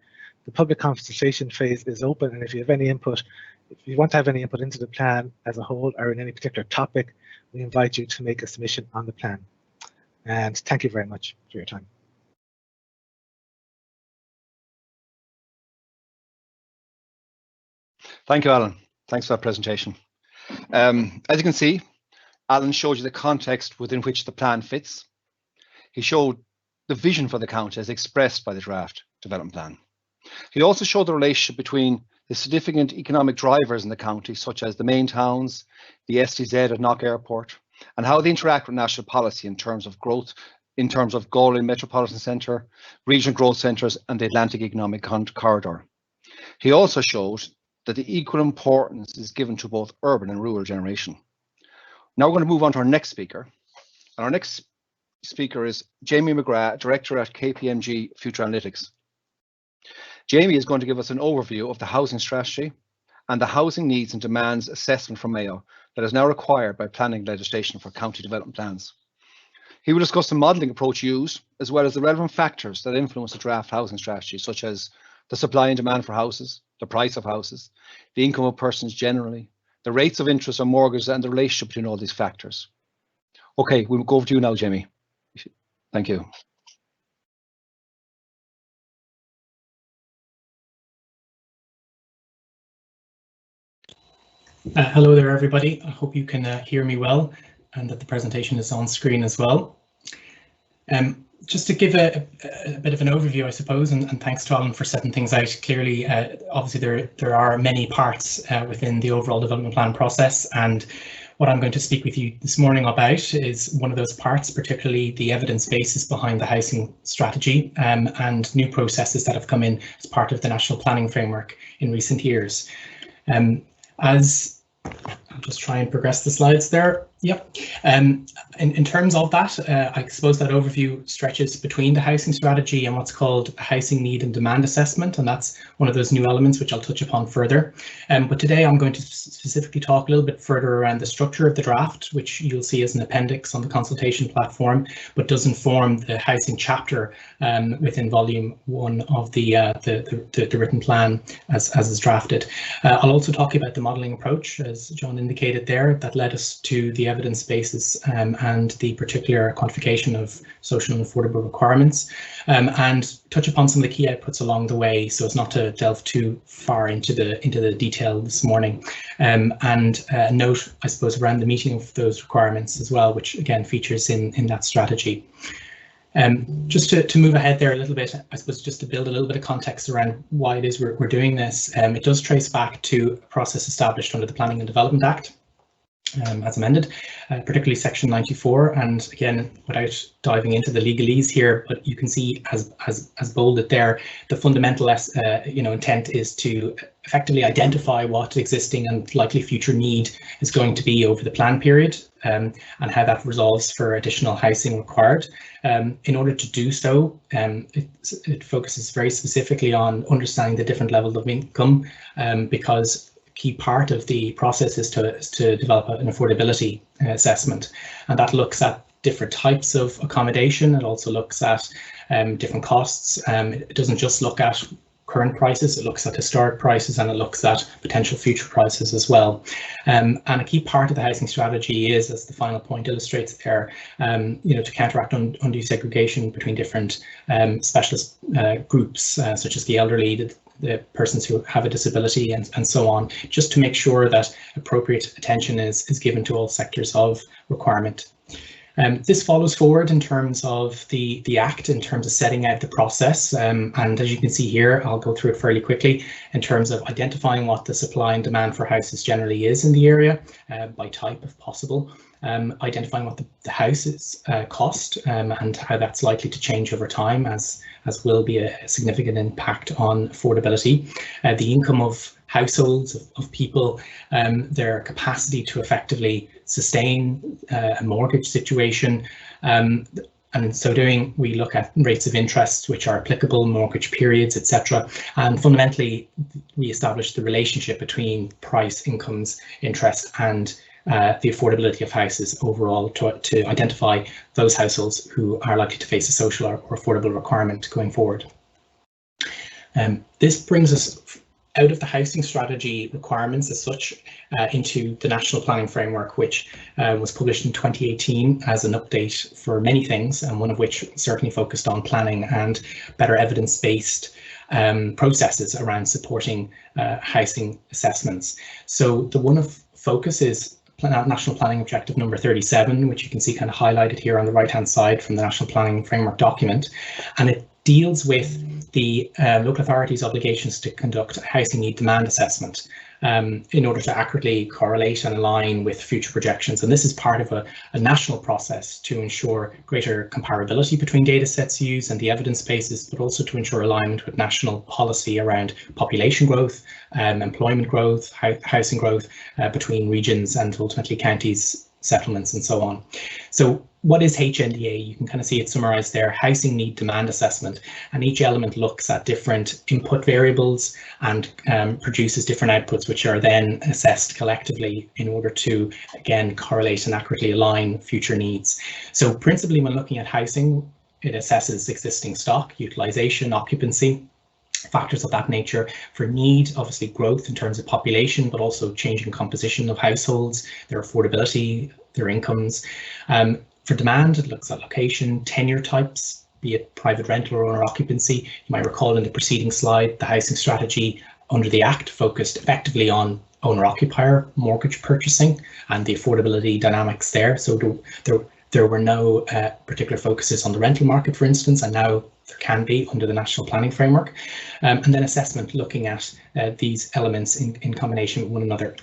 The public consultation phase is open, and if you have any input, if you want to have any input into the plan as a whole or in any particular topic, we invite you to make a submission on the plan. And thank you very much for your time. Thank you, Alan. Thanks for that presentation. As you can see, Alan showed you the context within which the plan fits. He showed the vision for the county as expressed by the draft development plan. He also showed the relationship between the significant economic drivers in the county, such as the main towns, the STZ at Knock Airport, and how they interact with national policy in terms of growth, in terms of Galway Metropolitan Centre, regional growth centres and the Atlantic Economic Corridor. He also showed that the equal importance is given to both urban and rural generation. Now we're going to move on to our next speaker. And our next speaker is Jamie McGrath, Director at KPMG Future Analytics. Jamie is going to give us an overview of the housing strategy and the housing needs and demands assessment from Mayo that is now required by planning legislation for county development plans. He will discuss the modelling approach used, as well as the relevant factors that influence the draft housing strategy, such as the supply and demand for houses, the price of houses, the income of persons generally, the rates of interest on mortgages, and the relationship between all these factors. Okay, we'll go over to you now, Jamie. Thank you. Hello there, everybody. I hope you can hear me well and that the presentation is on screen as well. Just to give a bit of an overview, I suppose, and thanks to Alan for setting things out clearly. Obviously, there are many parts within the overall development plan process, and what I'm going to speak with you this morning about is one of those parts, particularly the evidence basis behind the housing strategy and new processes that have come in as part of the national planning framework in recent years. I'll just try and progress the slides there. Yep. In terms of that, I suppose that overview stretches between the housing strategy and what's called a housing need and demand assessment, and that's one of those new elements which I'll touch upon further. But today I'm going to specifically talk a little bit further around the structure of the draft, which you'll see as an appendix on the consultation platform, but does inform the housing chapter within volume 1 of the written plan as is drafted. I'll also talk about the modelling approach, as John indicated there, that led us to the evidence basis and the particular quantification of social and affordable requirements, and touch upon some of the key outputs along the way, so as not to delve too far into the detail this morning, and note, I suppose, around the meeting of those requirements as well, which again features in that strategy. Just to move ahead there a little bit, I suppose, just to build a little bit of context around why it is we're doing this. It does trace back to a process established under the Planning and Development Act, as amended, particularly section 94, and again, without diving into the legalese here, but you can see as bolded there, the fundamental intent is to effectively identify what existing and likely future need is going to be over the plan period, and how that resolves for additional housing required. In order to do so, it focuses very specifically on understanding the different levels of income, because key part of the process is to develop an affordability assessment, and that looks at different types of accommodation. It also looks at different costs. It doesn't just look at current prices, it looks at historic prices, and it looks at potential future prices as well. And a key part of the housing strategy is, as the final point illustrates there, to counteract undue segregation between different specialist groups, such as the elderly, the persons who have a disability, and so on, just to make sure that appropriate attention is given to all sectors of requirement. This follows forward in terms of the Act, in terms of setting out the process, and as you can see here, I'll go through it fairly quickly, in terms of identifying what the supply and demand for houses generally is in the area, by type if possible, identifying what the houses cost, and how that's likely to change over time, as will be a significant impact on affordability, the income of households, of people, their capacity to effectively sustain a mortgage situation, and in so doing, we look at rates of interest which are applicable, mortgage periods, etc. And fundamentally, we establish the relationship between price, incomes, interest, and the affordability of houses overall to identify those households who are likely to face a social or affordable requirement going forward. This brings us out of the housing strategy requirements as such into the National Planning Framework, which was published in 2018 as an update for many things, and one of which certainly focused on planning and better evidence-based processes around supporting housing assessments. So the one of focus is National Planning Objective number 37, which you can see kind of highlighted here on the right-hand side from the National Planning Framework document, and it deals with the local authorities' obligations to conduct a housing need demand assessment. in order to accurately correlate and align with future projections. And this is part of a national process to ensure greater comparability between data sets used and the evidence bases, but also to ensure alignment with national policy around population growth, employment growth, housing growth between regions and ultimately counties, settlements, and so on. So what is HNDA? You can kind of see it summarized there: housing need demand assessment, and each element looks at different input variables and produces different outputs, which are then assessed collectively in order to, again, correlate and accurately align future needs. So principally, when looking at housing, it assesses existing stock, utilization, occupancy, factors of that nature. For need, obviously growth in terms of population, but also changing composition of households, their affordability, their incomes. For demand, it looks at location, tenure types, be it private rental or owner occupancy. You might recall in the preceding slide, the housing strategy under the Act focused effectively on owner-occupier mortgage purchasing and the affordability dynamics there. So there were no particular focuses on the rental market, for instance, and now there can be under the National Planning Framework. And then assessment, looking at these elements in combination with one another.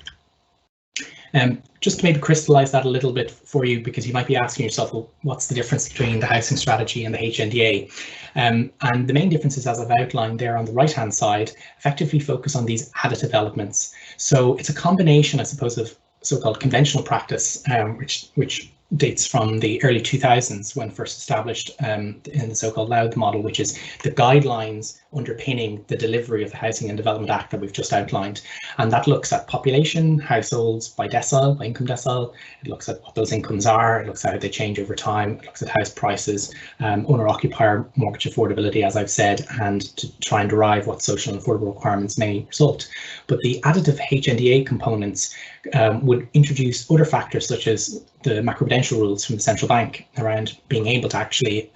Just to maybe crystallize that a little bit for you, because you might be asking yourself, well, what's the difference between the housing strategy and the HNDA? And the main differences, as I've outlined there on the right-hand side, effectively focus on these additive elements. So it's a combination, I suppose, of so-called conventional practice, which dates from the early 2000s when first established in the so-called LOUD model, which is the guidelines underpinning the delivery of the Housing and Development Act that we've just outlined. And that looks at population, households by decile, by income decile. It looks at what those incomes are. It looks at how they change over time. It looks at house prices, owner-occupier mortgage affordability, as I've said, and to try and derive what social and affordable requirements may result. But the additive HNDA components would introduce other factors, such as the macroprudential rules from the central bank around being able to actually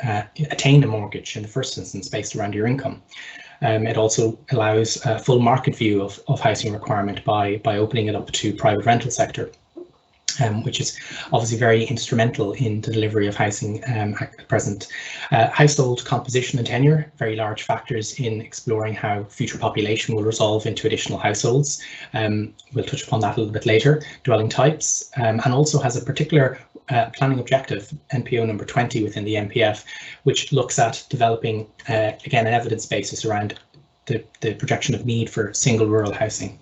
attain a mortgage in the first instance based around your income. It also allows a full market view of housing requirement by opening it up to private rental sector, which is obviously very instrumental in the delivery of housing at present. Household composition and tenure, very large factors in exploring how future population will resolve into additional households. We'll touch upon that a little bit later. Dwelling types, and also has a particular planning objective, NPO number 20 within the MPF, which looks at developing, again, an evidence basis around the projection of need for single rural housing.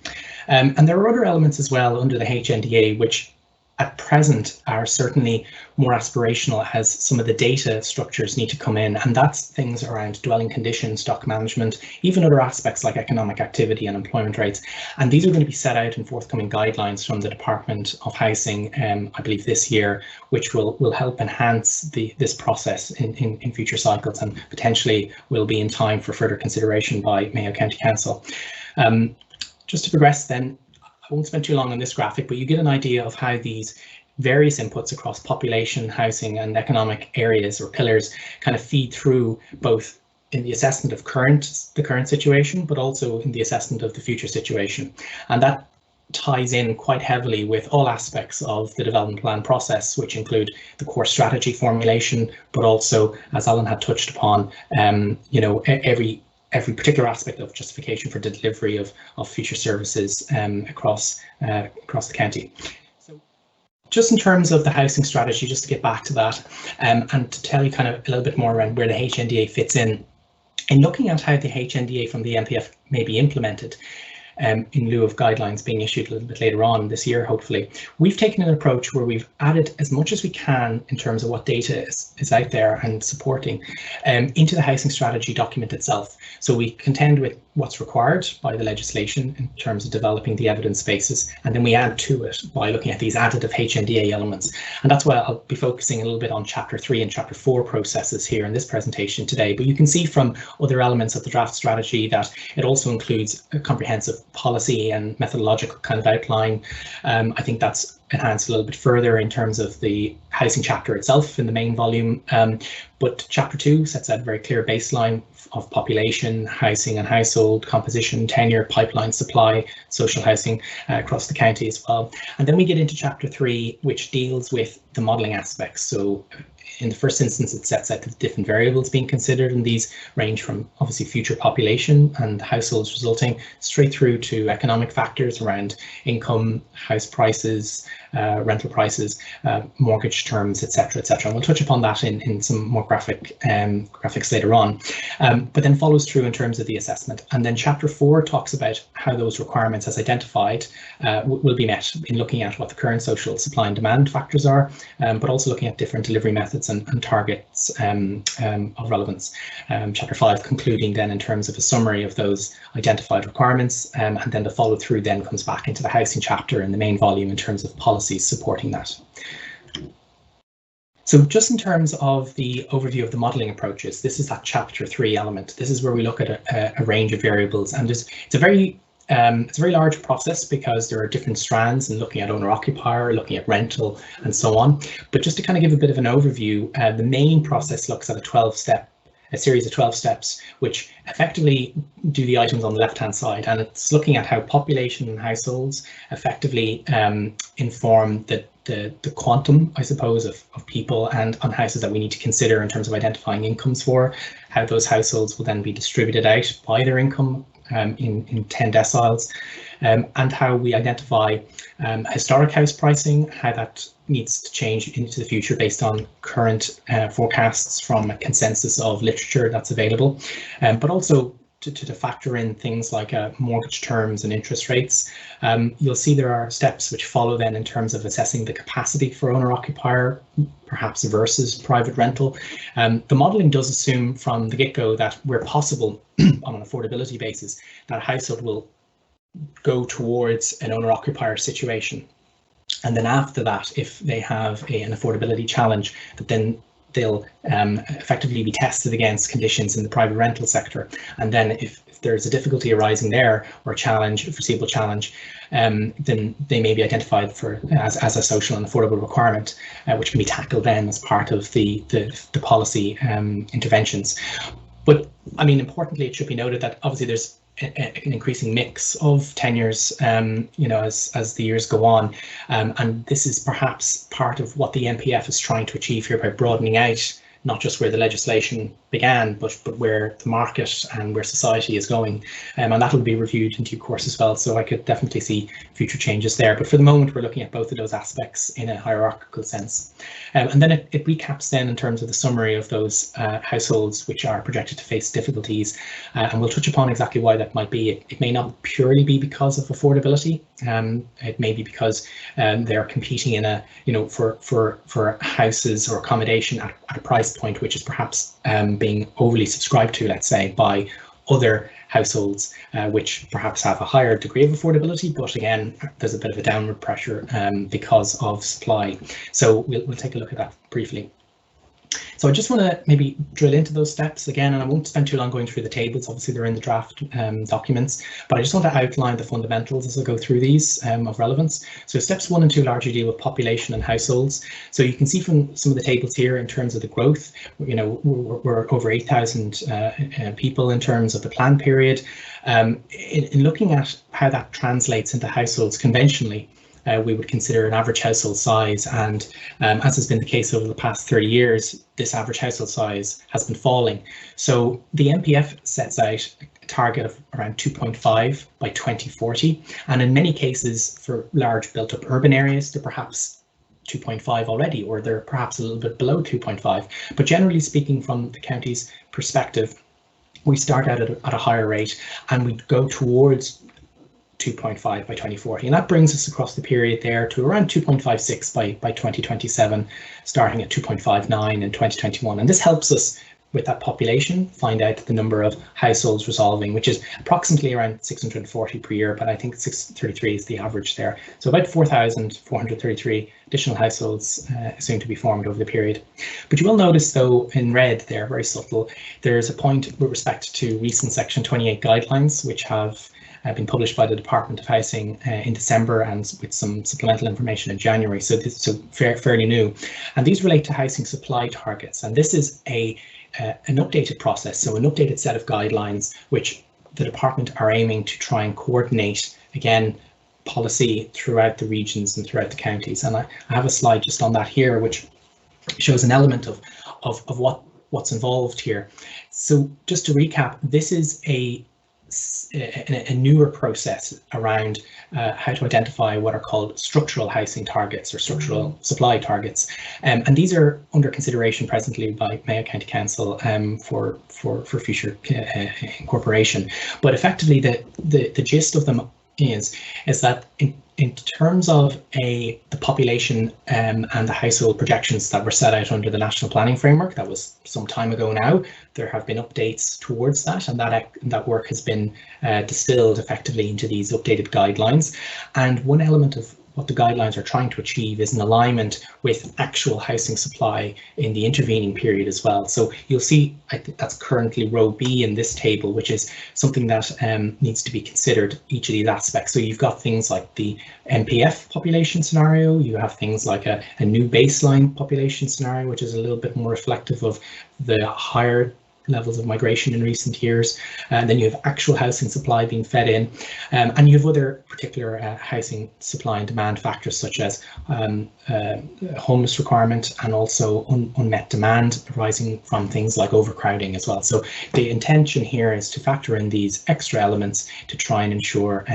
And there are other elements as well under the HNDA, which at present are certainly more aspirational, as some of the data structures need to come in, and that's things around dwelling conditions, stock management, even other aspects like economic activity and employment rates. And these are going to be set out in forthcoming guidelines from the Department of Housing, I believe this year, which will help enhance this process in future cycles, and potentially will be in time for further consideration by Mayo County Council. Just to progress then, I won't spend too long on this graphic, but you get an idea of how these various inputs across population, housing, and economic areas or pillars kind of feed through both in the assessment of the current situation, but also in the assessment of the future situation. And that ties in quite heavily with all aspects of the development plan process, which include the core strategy formulation, but also, as Alan had touched upon, every particular aspect of justification for the delivery of future services across the county. So just in terms of the housing strategy, just to get back to that, and to tell you kind of a little bit more around where the HNDA fits in looking at how the HNDA from the MPF may be implemented, in lieu of guidelines being issued a little bit later on this year, hopefully. We've taken an approach where we've added as much as we can in terms of what data is out there and supporting into the housing strategy document itself. So we contend with what's required by the legislation in terms of developing the evidence basis, and then we add to it by looking at these additive HNDA elements. And that's why I'll be focusing a little bit on Chapter 3 and Chapter 4 processes here in this presentation today. But you can see from other elements of the draft strategy that it also includes a comprehensive policy and methodological kind of outline. I think that's enhanced a little bit further in terms of the housing chapter itself in the main volume, but Chapter 2 sets out a very clear baseline of population, housing and household composition, tenure, pipeline supply, social housing across the county as well. And then we get into Chapter 3, which deals with the modelling aspects. So in the first instance, it sets out the different variables being considered, and these range from obviously future population and households resulting straight through to economic factors around income, house prices, rental prices, mortgage terms, etc., etc. And we'll touch upon that in some more graphics later on. But then follows through in terms of the assessment. And then Chapter 4 talks about how those requirements as identified will be met in looking at what the current social supply and demand factors are, but also looking at different delivery methods and targets of relevance. Chapter 5 concluding then in terms of a summary of those identified requirements, and then the follow through then comes back into the housing chapter in the main volume in terms of policies supporting that. So just in terms of the overview of the modelling approaches, this is that Chapter 3 element. This is where we look at a range of variables, and it's a very large process because there are different strands in looking at owner-occupier, looking at rental, and so on. But just to kind of give a bit of an overview, the main process looks at a series of 12 steps, which effectively do the items on the left-hand side, and it's looking at how population and households effectively inform the quantum, I suppose, of people and on houses that we need to consider in terms of identifying incomes for, how those households will then be distributed out by their income in 10 deciles, and how we identify historic house pricing, how that needs to change into the future based on current forecasts from a consensus of literature that's available, but also to factor in things like mortgage terms and interest rates. You'll see there are steps which follow then in terms of assessing the capacity for owner-occupier, perhaps versus private rental. The modelling does assume from the get-go that where possible on an affordability basis, that a household will go towards an owner-occupier situation. And then after that, if they have an affordability challenge, that then they'll effectively be tested against conditions in the private rental sector. And then if there's a difficulty arising there or a challenge, a foreseeable challenge, then they may be identified as a social and affordable requirement, which can be tackled then as part of the policy interventions. But I mean, importantly, it should be noted that obviously there's an increasing mix of tenures, as the years go on, and this is perhaps part of what the NPF is trying to achieve here by broadening out not just where the legislation began, but where the market and where society is going, and that will be reviewed in due course as well. So I could definitely see future changes there. But for the moment, we're looking at both of those aspects in a hierarchical sense, and then it recaps then in terms of the summary of those households which are projected to face difficulties, and we'll touch upon exactly why that might be. It may not purely be because of affordability. It may be because they're competing in a for houses or accommodation at a price point which is perhaps being overly subscribed to, let's say, by other households which perhaps have a higher degree of affordability, but again, there's a bit of a downward pressure because of supply. So we'll take a look at that briefly. So I just want to maybe drill into those steps again, and I won't spend too long going through the tables. Obviously, they're in the draft documents, but I just want to outline the fundamentals as I go through these of relevance. So steps 1 and 2 largely deal with population and households. So you can see from some of the tables here in terms of the growth, we're over 8,000 people in terms of the plan period. In looking at how that translates into households conventionally, we would consider an average household size, and as has been the case over the past 30 years, this average household size has been falling. So the NPF sets out a target of around 2.5 by 2040, and in many cases for large built-up urban areas, they're perhaps 2.5 already, or they're perhaps a little bit below 2.5. But generally speaking, from the county's perspective, we start out at a higher rate and we go towards 2.5 by 2040, and that brings us across the period there to around 2.56 by 2027, starting at 2.59 in 2021. And this helps us with that population find out the number of households resolving, which is approximately around 640 per year, but I think 633 is the average there. So about 4,433 additional households assumed to be formed over the period. But you will notice, though, in red there, very subtle, there's a point with respect to recent Section 28 guidelines, which have been published by the Department of Housing in December, and with some supplemental information in January. So this is fairly new, and these relate to housing supply targets. And this is an updated process, so an updated set of guidelines which the department are aiming to try and coordinate, again, policy throughout the regions and throughout the counties. And I have a slide just on that here, which shows an element of what's involved here. So just to recap, this is a newer process around how to identify what are called structural housing targets or structural supply targets, and these are under consideration presently by Mayo County Council for future incorporation. But effectively, the gist of them is that in terms of the population and the household projections that were set out under the National Planning Framework, that was some time ago now, there have been updates towards that, and that work has been distilled effectively into these updated guidelines. And one element of what the guidelines are trying to achieve is an alignment with actual housing supply in the intervening period as well. So you'll see, I think that's currently row B in this table, which is something that needs to be considered, each of these aspects. So you've got things like the NPF population scenario, you have things like a new baseline population scenario, which is a little bit more reflective of the higher levels of migration in recent years, and then you have actual housing supply being fed in, and you have other particular housing supply and demand factors such as homeless requirement and also unmet demand arising from things like overcrowding as well. So the intention here is to factor in these extra elements to try and ensure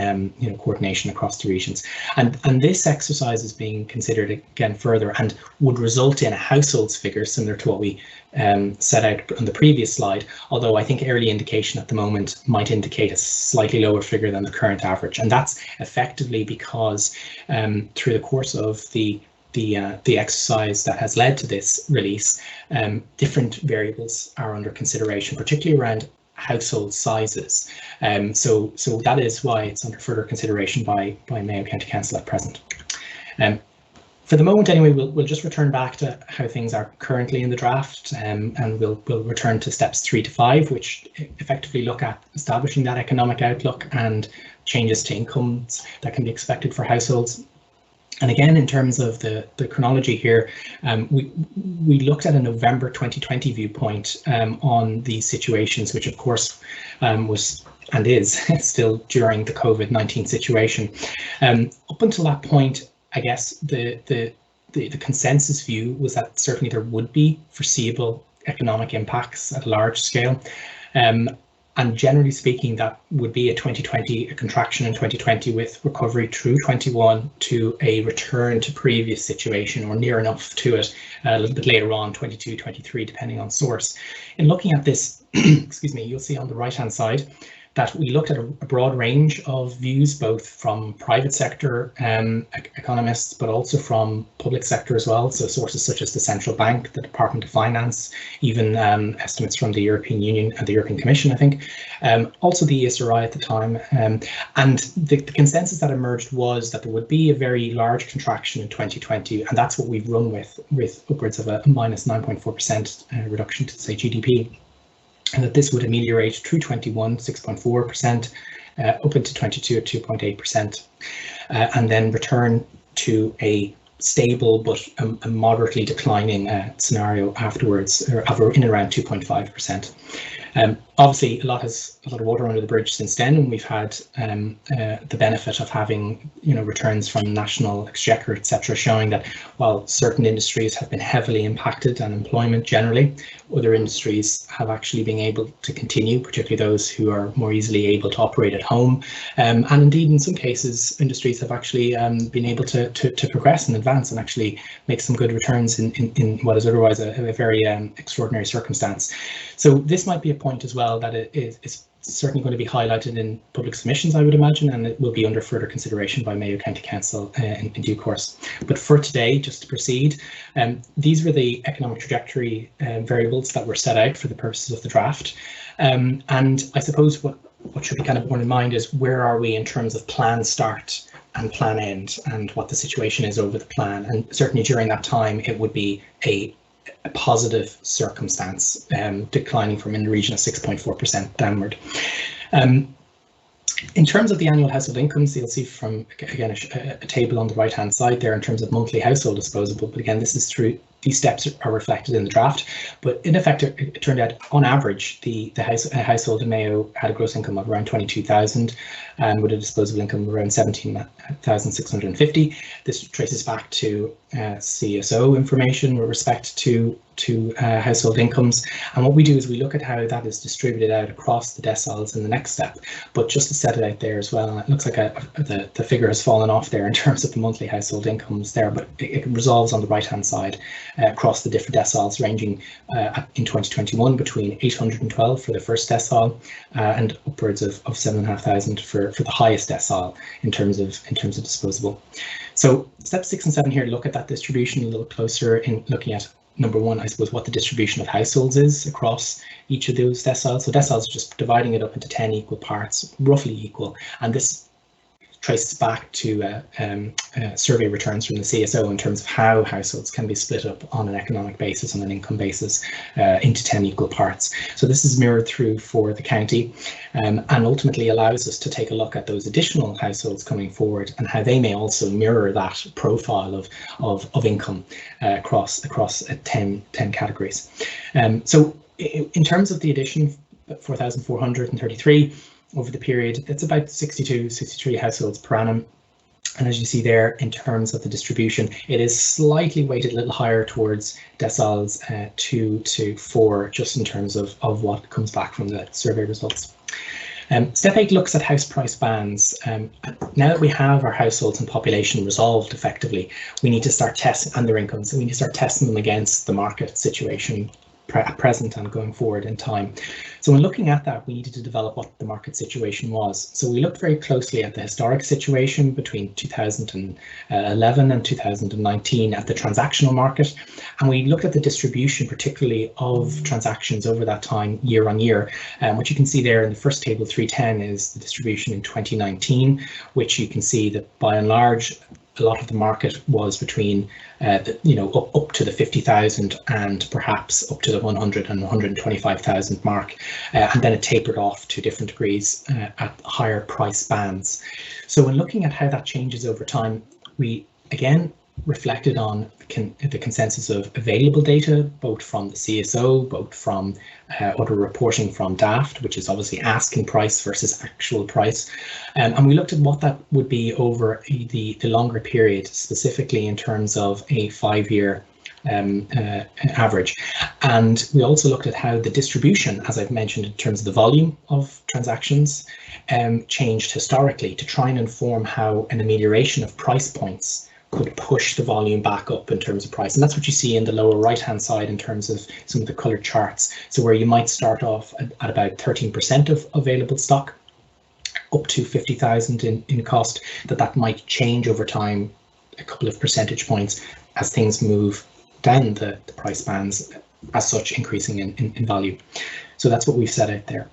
coordination across the regions, and this exercise is being considered again further and would result in a households figure similar to what we set out on the previous slide, although I think early indication at the moment might indicate a slightly lower figure than the current average, and that's effectively because through the course of the exercise that has led to this release, different variables are under consideration, particularly around household sizes. So that is why it's under further consideration by Mayo County Council at present. For the moment, anyway, we'll just return back to how things are currently in the draft, and we'll return to steps 3 to 5, which effectively look at establishing that economic outlook and changes to incomes that can be expected for households. And again, in terms of the chronology here, we looked at a November 2020 viewpoint on these situations, which of course was and is still during the COVID-19 situation. Up until that point, I guess the consensus view was that certainly there would be foreseeable economic impacts at a large scale. And generally speaking, that would be a contraction in 2020 with recovery through 21 to a return to previous situation or near enough to it a little bit later on, 22, 23, depending on source. In looking at this, excuse me, you'll see on the right-hand side that we looked at a broad range of views, both from private sector economists, but also from public sector as well. So sources such as the Central Bank, the Department of Finance, even estimates from the European Union and the European Commission, I think, also the ESRI at the time. And the consensus that emerged was that there would be a very large contraction in 2020, and that's what we've run with upwards of a minus 9.4% reduction to, say, GDP. And that this would ameliorate through 21, 6.4%, up into 22 at 2.8%, and then return to a stable but a moderately declining scenario afterwards, or in around 2.5%. Obviously, a lot of water under the bridge since then, and we've had the benefit of having returns from national exchequer, etc., showing that while certain industries have been heavily impacted and employment generally, other industries have actually been able to continue, particularly those who are more easily able to operate at home, and indeed in some cases industries have actually been able to progress and advance and actually make some good returns in what is otherwise a very extraordinary circumstance. So this might be a point as well that it is certainly going to be highlighted in public submissions, I would imagine, and it will be under further consideration by Mayo County Council in due course. But for today, just to proceed, these were the economic trajectory variables that were set out for the purposes of the draft. And I suppose what should be kind of borne in mind is where are we in terms of plan start and plan end, and what the situation is over the plan. And certainly during that time, it would be a positive circumstance, declining from in the region of 6.4% downward. In terms of the annual household incomes, you'll see from, again, a table on the right-hand side there in terms of monthly household disposable, but again, this is through these steps are reflected in the draft, but in effect, it turned out on average, the household in Mayo had a gross income of around 22,000 and with a disposable income of around 17,650. This traces back to CSO information with respect to household incomes. And what we do is we look at how that is distributed out across the deciles in the next step. But just to set it out there as well, it looks like the figure has fallen off there in terms of the monthly household incomes there, but it resolves on the right-hand side across the different deciles, ranging in 2021 between 812 for the first decile and upwards of 7,500 for the highest decile in terms of disposable. So step 6 and 7 here look at that distribution a little closer in looking at number one, I suppose, what the distribution of households is across each of those deciles. So deciles are just dividing it up into 10 equal parts, roughly equal, and this traces back to survey returns from the CSO in terms of how households can be split up on an economic basis, on an income basis, into 10 equal parts. So this is mirrored through for the county and ultimately allows us to take a look at those additional households coming forward and how they may also mirror that profile of income across 10 categories. So in terms of the addition, 4,433, over the period, that's about 63 households per annum. And as you see there, in terms of the distribution, it is slightly weighted a little higher towards deciles 2 to 4, just in terms of what comes back from the survey results. Step 8 looks at house price bands. Now that we have our households and population resolved effectively, we need to start testing, and their incomes, and we need to start testing them against the market situation at present and going forward in time. So when looking at that, we needed to develop what the market situation was. So we looked very closely at the historic situation between 2011 and 2019 at the transactional market, and we looked at the distribution particularly of transactions over that time year on year. What you can see there in the first table 310 is the distribution in 2019, which you can see that by and large a lot of the market was between up to the 50,000 and perhaps up to the 100 and 125,000 mark, and then it tapered off to different degrees at higher price bands. So when looking at how that changes over time, we again reflected on the consensus of available data, both from the CSO, both from other reporting from DAFT, which is obviously asking price versus actual price. And we looked at what that would be over the longer period, specifically in terms of a 5-year average. And we also looked at how the distribution, as I've mentioned, in terms of the volume of transactions, changed historically to try and inform how an amelioration of price points could push the volume back up in terms of price. And that's what you see in the lower right hand side in terms of some of the colored charts. So where you might start off at about 13% of available stock up to 50,000 in cost, that might change over time a couple of percentage points as things move down the price bands, as such increasing in value. So that's what we've set out there.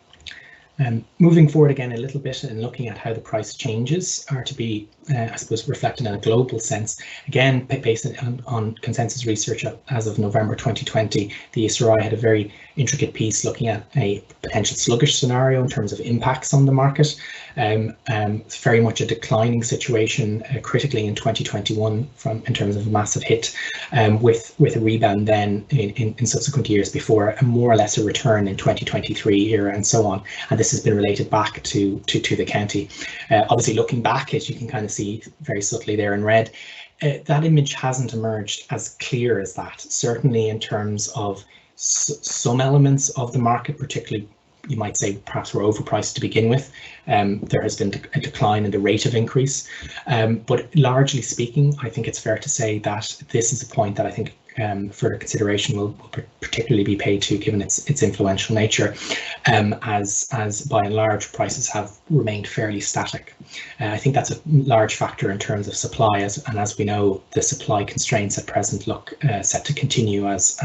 Moving forward again a little bit and looking at how the price changes are to be, I suppose, reflected in a global sense. Again, based on consensus research as of November 2020, the ESRI had a very intricate piece looking at a potential sluggish scenario in terms of impacts on the market. It's very much a declining situation critically in 2021 in terms of a massive hit, with a rebound then in subsequent years before a more or less a return in 2023 era and so on. And this has been related back to the county. Obviously looking back, as you can kind of see very subtly there in red, that image hasn't emerged as clear as that, certainly in terms of some elements of the market, particularly you might say perhaps were overpriced to begin with. There has been a decline in the rate of increase, but largely speaking, I think it's fair to say that this is a point that I think further consideration will particularly be paid to, given its influential nature, as by and large prices have remained fairly static. I think that's a large factor in terms of supply, and as we know, the supply constraints at present look set to continue as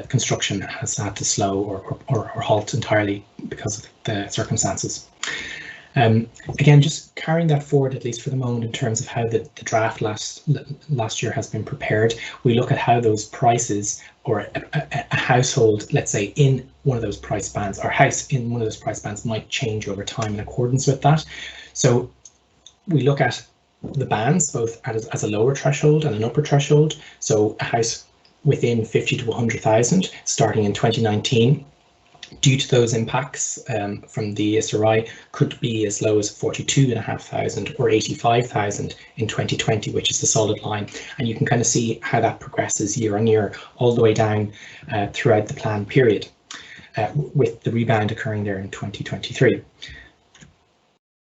construction has had to slow or halt entirely because of the circumstances. Again, just carrying that forward, at least for the moment, in terms of how the draft last year has been prepared, we look at how those prices, or a household, let's say, in one of those price bands, or house in one of those price bands might change over time in accordance with that. So we look at the bands both as a lower threshold and an upper threshold. So a house within 50 to 100,000 starting in 2019. Due to those impacts from the ESRI, could be as low as 42,500 or 85,000 in 2020, which is the solid line. And you can kind of see how that progresses year on year, all the way down throughout the plan period, with the rebound occurring there in 2023.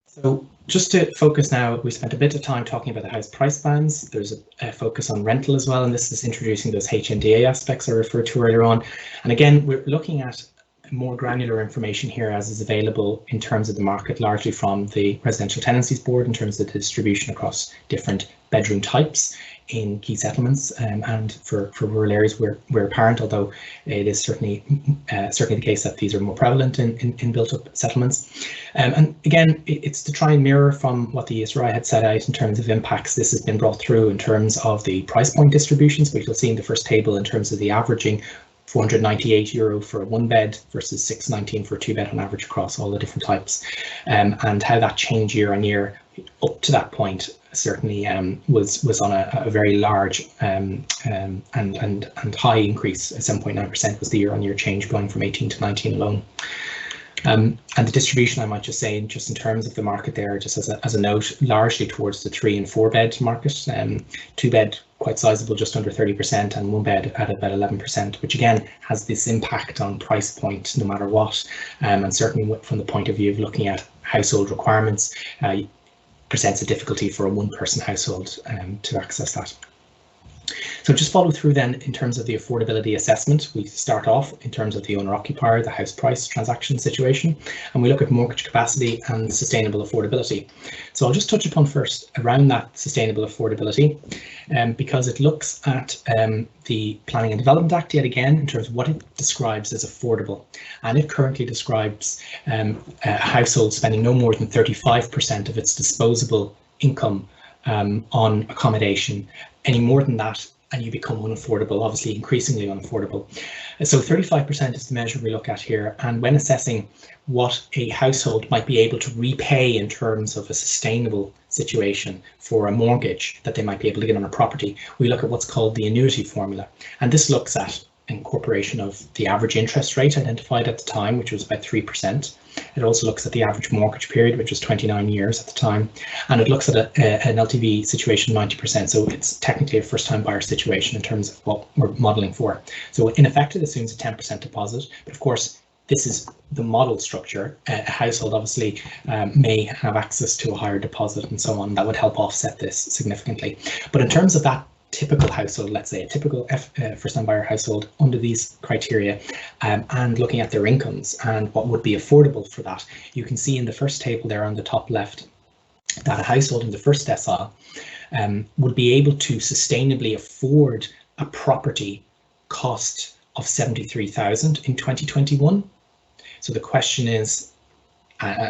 So just to focus now, we spent a bit of time talking about the house price bands. There's a focus on rental as well, and this is introducing those HNDA aspects I referred to earlier on. And again, we're looking at more granular information here as is available in terms of the market, largely from the Residential Tenancies Board in terms of the distribution across different bedroom types in key settlements, and for rural areas where apparent, although it is certainly the case that these are more prevalent in built-up settlements. And again, it's to try and mirror from what the ESRI had set out in terms of impacts. This has been brought through in terms of the price point distributions, which you'll see in the first table in terms of the averaging €498 for a one bed versus €619 for a two bed on average across all the different types, and how that changed year on year up to that point certainly was on a very large and high increase. 7.9% was the year on year change going from 18 to 19 alone. And the distribution, I might just say, just in terms of the market there, just as a note, largely towards the 3 and 4 bed market. 2 bed quite sizable, just under 30%, and 1 bed at about 11%, which again has this impact on price point no matter what, and certainly from the point of view of looking at household requirements, presents a difficulty for a one-person household to access that. So just follow through then in terms of the affordability assessment. We start off in terms of the owner-occupier, the house price transaction situation, and we look at mortgage capacity and sustainable affordability. So I'll just touch upon first around that sustainable affordability, because it looks at the Planning and Development Act yet again in terms of what it describes as affordable. And it currently describes a household spending no more than 35% of its disposable income on accommodation. Any more than that, and you become unaffordable, obviously increasingly unaffordable. So 35% is the measure we look at here. And when assessing what a household might be able to repay in terms of a sustainable situation for a mortgage that they might be able to get on a property, we look at what's called the annuity formula. And this looks at incorporation of the average interest rate identified at the time, which was about 3%. It also looks at the average mortgage period, which was 29 years at the time, and it looks at an LTV situation 90%. So it's technically a first-time buyer situation in terms of what we're modelling for. So in effect, it assumes a 10% deposit, but of course, this is the model structure. A household obviously may have access to a higher deposit and so on. That would help offset this significantly. But in terms of that typical household, let's say a typical first-time buyer household under these criteria, and looking at their incomes and what would be affordable for that, you can see in the first table there on the top left that a household in the first decile would be able to sustainably afford a property cost of 73,000 in 2021. So the question is,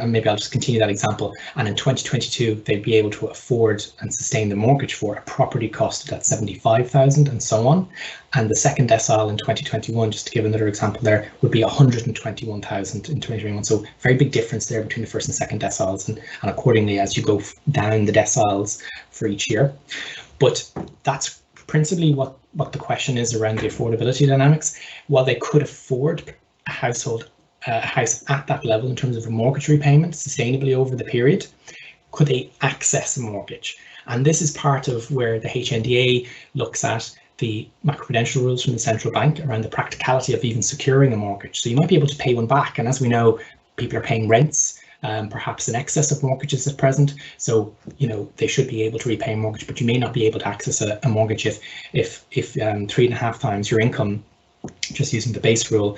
maybe I'll just continue that example, and in 2022 they'd be able to afford and sustain the mortgage for a property cost at 75,000 and so on. And the second decile in 2021, just to give another example there, would be 121,000 in 2021. So very big difference there between the first and second deciles, and accordingly as you go down the deciles for each year. But that's principally what the question is around the affordability dynamics. While they could afford a house at that level in terms of a mortgage repayment sustainably over the period, could they access a mortgage? And this is part of where the HNDA looks at the macroprudential rules from the central bank around the practicality of even securing a mortgage. So you might be able to pay one back, and as we know, people are paying rents, perhaps in excess of mortgages at present. So, you know, they should be able to repay a mortgage, but you may not be able to access a mortgage if 3.5 times your income, just using the base rule,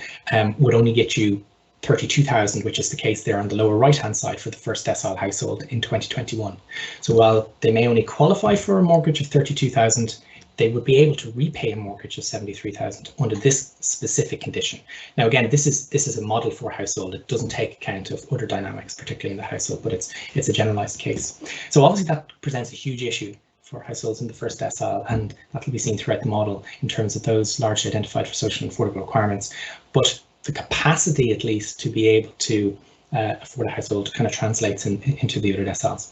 would only get you 32,000, which is the case there on the lower right hand side for the first decile household in 2021. So while they may only qualify for a mortgage of 32,000, they would be able to repay a mortgage of 73,000 under this specific condition. Now again, this is a model for a household. It doesn't take account of other dynamics, particularly in the household, but it's a generalized case. So obviously that presents a huge issue for households in the first decile, and that will be seen throughout the model in terms of those largely identified for social and affordable requirements. But the capacity, at least, to be able to afford a household kind of translates into the other deciles.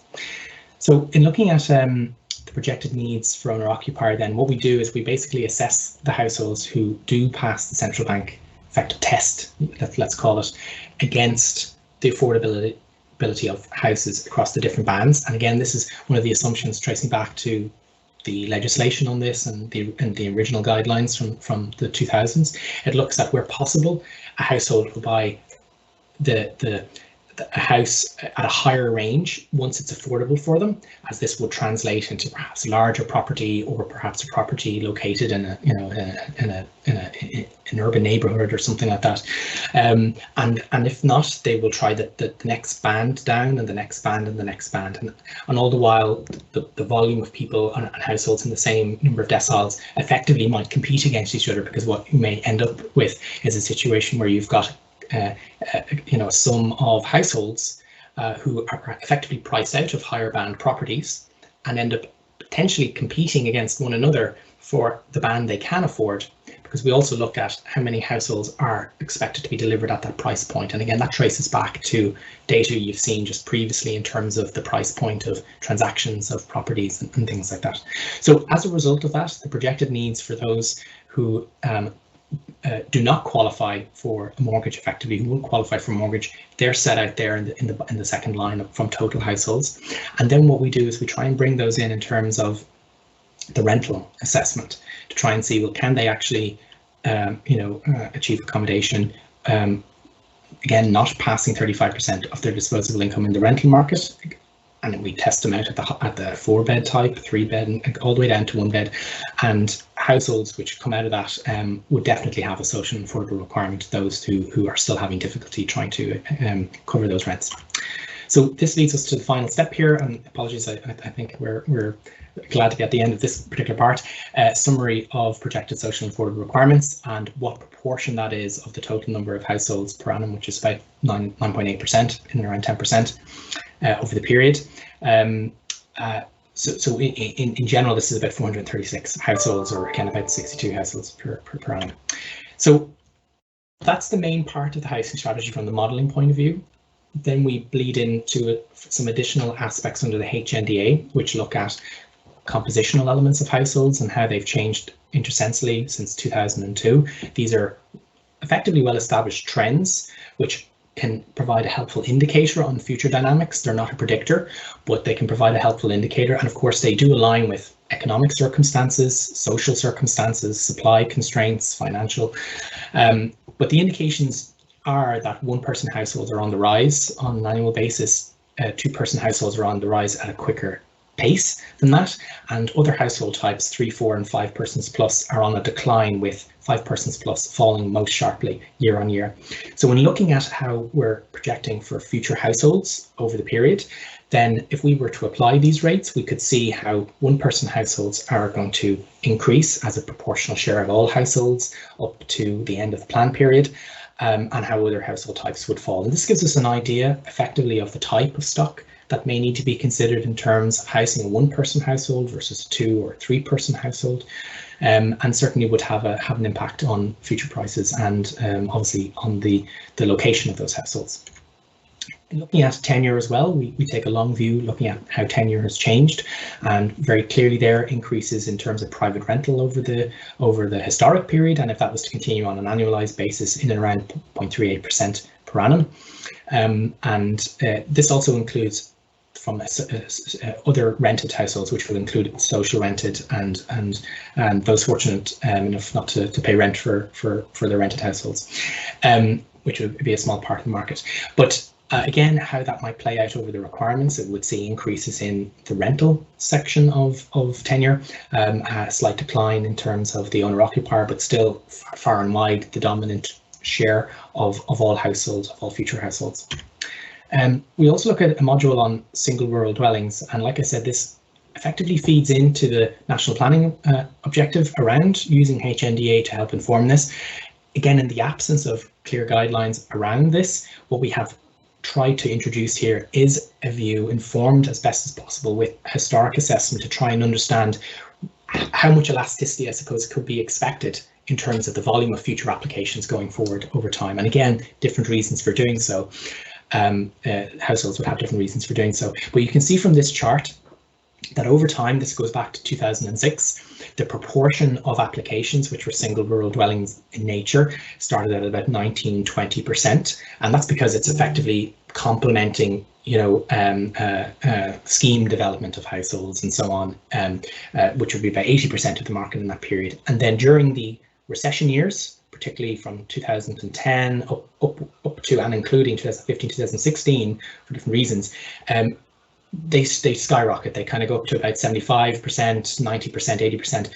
So in looking at the the projected needs for owner-occupier, then what we do is we basically assess the households who do pass the central bank effective test, let's call it, against the affordability of houses across the different bands. And again, this is one of the assumptions tracing back to the legislation on this and the original guidelines from the 2000s. It looks at where possible, a household will buy a house at a higher range once it's affordable for them, as this would translate into perhaps a larger property, or perhaps a property located in an urban neighborhood or something like that. And if not, they will try the next band down, and the next band, and the next band, and all the while the volume of people and households in the same number of deciles effectively might compete against each other, because what you may end up with is a situation where you've got a sum of households who are effectively priced out of higher band properties and end up potentially competing against one another for the band they can afford, because we also look at how many households are expected to be delivered at that price point. And again, that traces back to data you've seen just previously in terms of the price point of transactions of properties and things like that. So as a result of that, the projected needs for those who do not qualify for a mortgage, effectively who won't qualify for a mortgage, they're set out there in the second line from total households. And then what we do is we try and bring those in terms of the rental assessment to try and see, well, can they actually achieve accommodation, again, not passing 35% of their disposable income in the rental market. And we test them out at the 4-bed type, 3-bed, and all the way down to 1-bed. And households which come out of that would definitely have a social and affordable requirement, those who are still having difficulty trying to cover those rents. So this leads us to the final step here, and apologies, I think we're glad to get the end of this particular part. Summary of projected social and affordable requirements and what proportion that is of the total number of households per annum, which is about 9.8%, in and around 10%. Over the period. So in general, this is about 436 households, or again about 62 households per annum. So that's the main part of the housing strategy from the modelling point of view. Then we bleed into some additional aspects under the HNDA, which look at compositional elements of households and how they've changed intersensely since 2002. These are effectively well-established trends, which can provide a helpful indicator on future dynamics. They're not a predictor, but they can provide a helpful indicator. And of course, they do align with economic circumstances, social circumstances, supply constraints, financial. But the indications are that one-person households are on the rise on an annual basis. Two-person households are on the rise at a quicker pace than that, and other household types, 3, 4 and 5 persons plus, are on a decline, with 5 persons plus falling most sharply year on year. So when looking at how we're projecting for future households over the period, then if we were to apply these rates, we could see how one-person households are going to increase as a proportional share of all households up to the end of the plan period, and how other household types would fall. And this gives us an idea effectively of the type of stock that may need to be considered in terms of housing a one-person household versus a 2- or 3-person household, and certainly would have an impact on future prices and obviously on the location of those households. In looking at tenure as well, we take a long view looking at how tenure has changed, and very clearly there increases in terms of private rental over the historic period, and if that was to continue on an annualized basis, in and around 0.38% per annum. This also includes from other rented households, which will include social rented and those fortunate enough not to pay rent for their rented households, which would be a small part of the market. But again, how that might play out over the requirements, it would see increases in the rental section of tenure, a slight decline in terms of the owner-occupier, but still far and wide the dominant share of all households, of all future households. We also look at a module on single rural dwellings, and like I said, this effectively feeds into the national planning objective around using HNDA to help inform this. Again, in the absence of clear guidelines around this, what we have tried to introduce here is a view informed as best as possible with historic assessment to try and understand how much elasticity, I suppose, could be expected in terms of the volume of future applications going forward over time. And again, different reasons for doing so. Households would have different reasons for doing so. But you can see from this chart that over time, this goes back to 2006, the proportion of applications which were single rural dwellings in nature started at about 19-20%, and that's because it's effectively complementing, scheme development of households and so on, which would be about 80% of the market in that period. And then during the recession years, particularly from 2010 up to and including 2015, 2016, for different reasons, they skyrocket. They kind of go up to about 75%, 90%, 80%,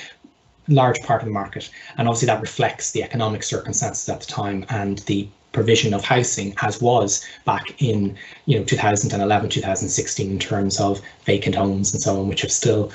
large part of the market. And obviously that reflects the economic circumstances at the time and the provision of housing as was back in 2011, 2016 in terms of vacant homes and so on, which have still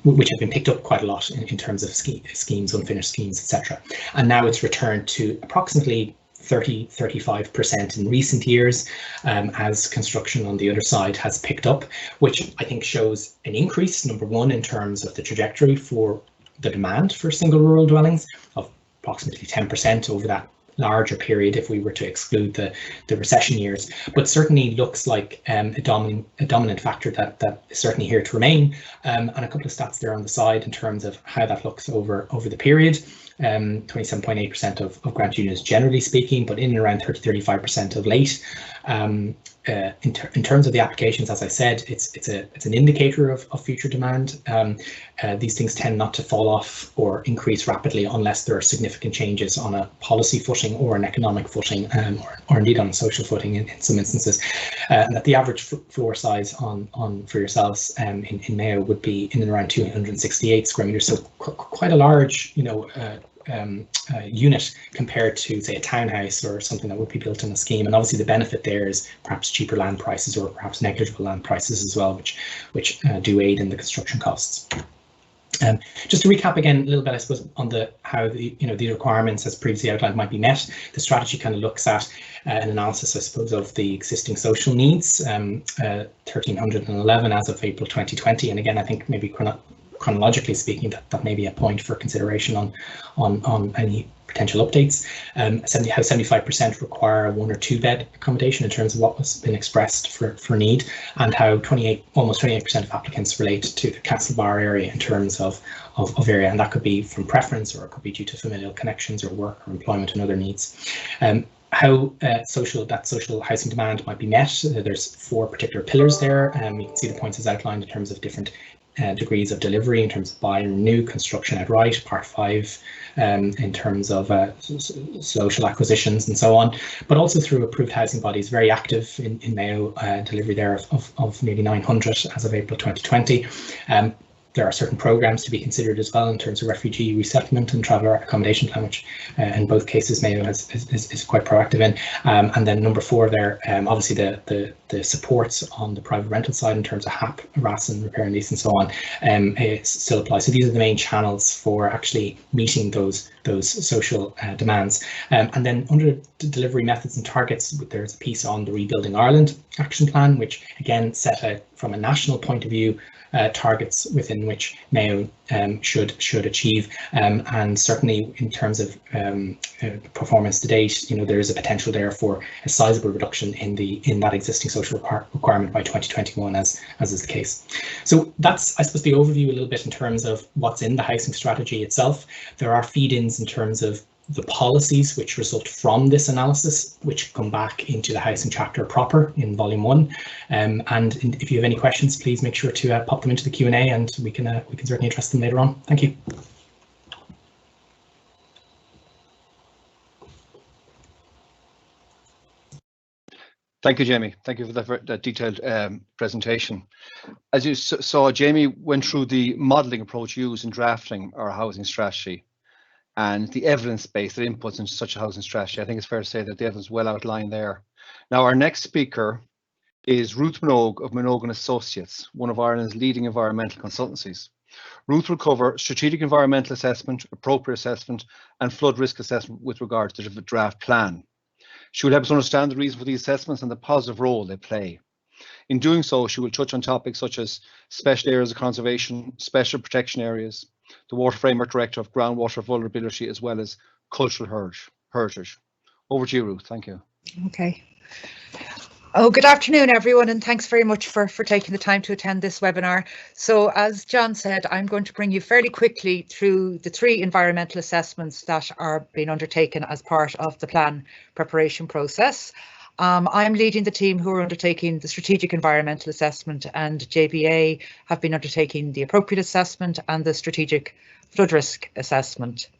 which have been picked up quite a lot in terms of schemes, unfinished schemes, etc. And now it's returned to approximately 30-35% in recent years, as construction on the other side has picked up, which I think shows an increase, number one, in terms of the trajectory for the demand for single rural dwellings of approximately 10% over that larger period if we were to exclude the recession years, but certainly looks like a dominant factor that is certainly here to remain. And a couple of stats there on the side in terms of how that looks over the period. 27.8% of grant units generally speaking, but in and around 30-35% of late. In terms of the applications, as I said, it's an indicator of future demand. These things tend not to fall off or increase rapidly unless there are significant changes on a policy footing or an economic footing, or indeed on a social footing in some instances. And that the average floor size on for yourselves in Mayo would be in and around 268 square meters, so quite a large unit compared to, say, a townhouse or something that would be built in a scheme. And obviously the benefit there is perhaps cheaper land prices or perhaps negligible land prices as well, which do aid in the construction costs. Just to recap again a little bit, I suppose, on how these requirements as previously outlined might be met. The strategy kind of looks at an analysis, I suppose, of the existing social needs, 1,311 as of April 2020. And again, I think maybe chronologically speaking, that may be a point for consideration on any potential updates. How 75% require a 1 or 2 bed accommodation in terms of what has been expressed for need, and how almost 28% of applicants relate to the Castlebar area in terms of area, and that could be from preference or it could be due to familial connections or work or employment and other needs. How social housing demand might be met. There's 4 particular pillars there. You can see the points as outlined in terms of different degrees of delivery in terms of buy and renew, construction outright, part 5 in terms of social acquisitions and so on, but also through approved housing bodies, very active in Mayo, delivery there of nearly 900 as of April 2020. There are certain programs to be considered as well in terms of refugee resettlement and traveller accommodation plan, which in both cases Mayo is quite proactive in. And then number 4 there, obviously the supports on the private rental side in terms of HAP, RAS and repair and lease and so on, it still applies. So these are the main channels for actually meeting those social demands. And then under the delivery methods and targets, there's a piece on the Rebuilding Ireland action plan, which again set out from a national point of view targets within which Mayo should achieve, and certainly in terms of performance to date, there is a potential there for a sizable reduction in that existing social requirement by 2021, as is the case. So that's, I suppose, the overview a little bit in terms of what's in the housing strategy itself. There are feed-ins in terms of the policies which result from this analysis, which come back into the housing chapter proper in volume 1. And if you have any questions, please make sure to pop them into the Q&A, and we can certainly address them later on. Thank you. Thank you, Jamie. Thank you for that detailed presentation. As you saw, Jamie went through the modelling approach used in drafting our housing strategy and the evidence base that inputs into such a housing strategy. I think it's fair to say that the evidence is well outlined there. Now, our next speaker is Ruth Minogue of Minogue & Associates, one of Ireland's leading environmental consultancies. Ruth will cover strategic environmental assessment, appropriate assessment, and flood risk assessment with regard to the draft plan. She will help us understand the reason for these assessments and the positive role they play. In doing so, she will touch on topics such as special areas of conservation, special protection areas, the Water Framework Directive, groundwater vulnerability, as well as cultural heritage. Over to you, Ruth. Thank you. Okay. Oh, good afternoon, everyone, and thanks very much for taking the time to attend this webinar. So as John said, I'm going to bring you fairly quickly through the 3 environmental assessments that are being undertaken as part of the plan preparation process. I'm leading the team who are undertaking the strategic environmental assessment, and JBA have been undertaking the appropriate assessment and the strategic flood risk assessment.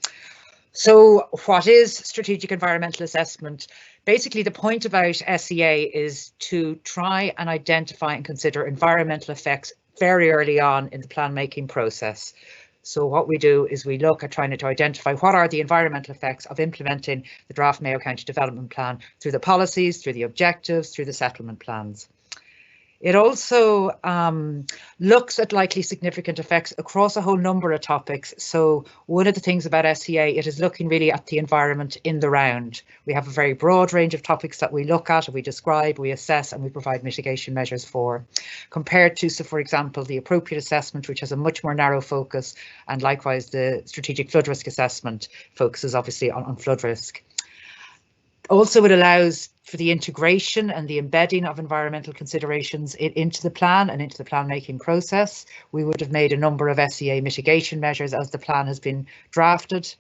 So what is strategic environmental assessment? Basically, the point about SEA is to try and identify and consider environmental effects very early on in the plan making process. So what we do is we look at trying to identify what are the environmental effects of implementing the draft Mayo County Development Plan through the policies, through the objectives, through the settlement plans. It also looks at likely significant effects across a whole number of topics. So one of the things about SEA, it is looking really at the environment in the round. We have a very broad range of topics that we look at, we describe, we assess, and we provide mitigation measures for, compared to, so for example, the appropriate assessment, which has a much more narrow focus, and likewise the strategic flood risk assessment focuses obviously on flood risk. Also, it allows for the integration and the embedding of environmental considerations into the plan and into the plan making process. We would have made a number of SEA mitigation measures as the plan has been drafted.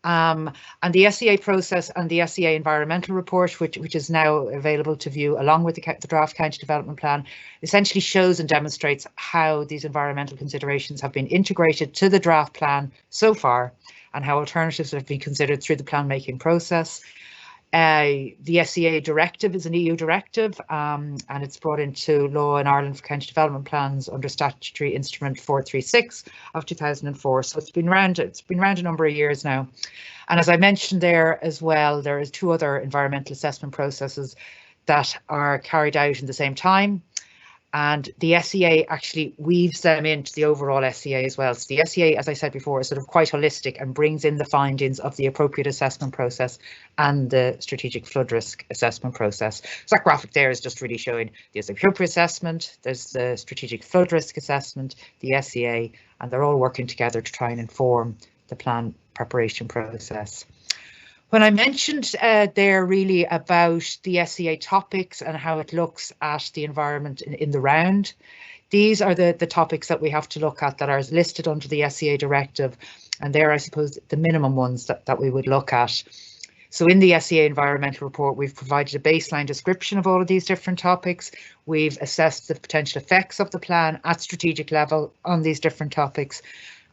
And the SEA process and the SEA environmental report, which is now available to view along with the draft county development plan, essentially shows and demonstrates how these environmental considerations have been integrated to the draft plan so far and how alternatives have been considered through the plan making process. The SEA directive is an EU directive and it's brought into law in Ireland for county development plans under statutory instrument 436 of 2004. So it's been around a number of years now. And as I mentioned there as well, there is 2 other environmental assessment processes that are carried out in the same time. And the SEA actually weaves them into the overall SEA as well. So the SEA, as I said before, is sort of quite holistic and brings in the findings of the appropriate assessment process and the strategic flood risk assessment process. So that graphic there is just really showing there's the appropriate assessment, there's the strategic flood risk assessment, the SEA, and they're all working together to try and inform the plan preparation process. When I mentioned there really about the SEA topics and how it looks at the environment in the round, these are the topics that we have to look at that are listed under the SEA directive, and they're, I suppose, the minimum ones that we would look at. So in the SEA environmental report, we've provided a baseline description of all of these different topics. We've assessed the potential effects of the plan at strategic level on these different topics.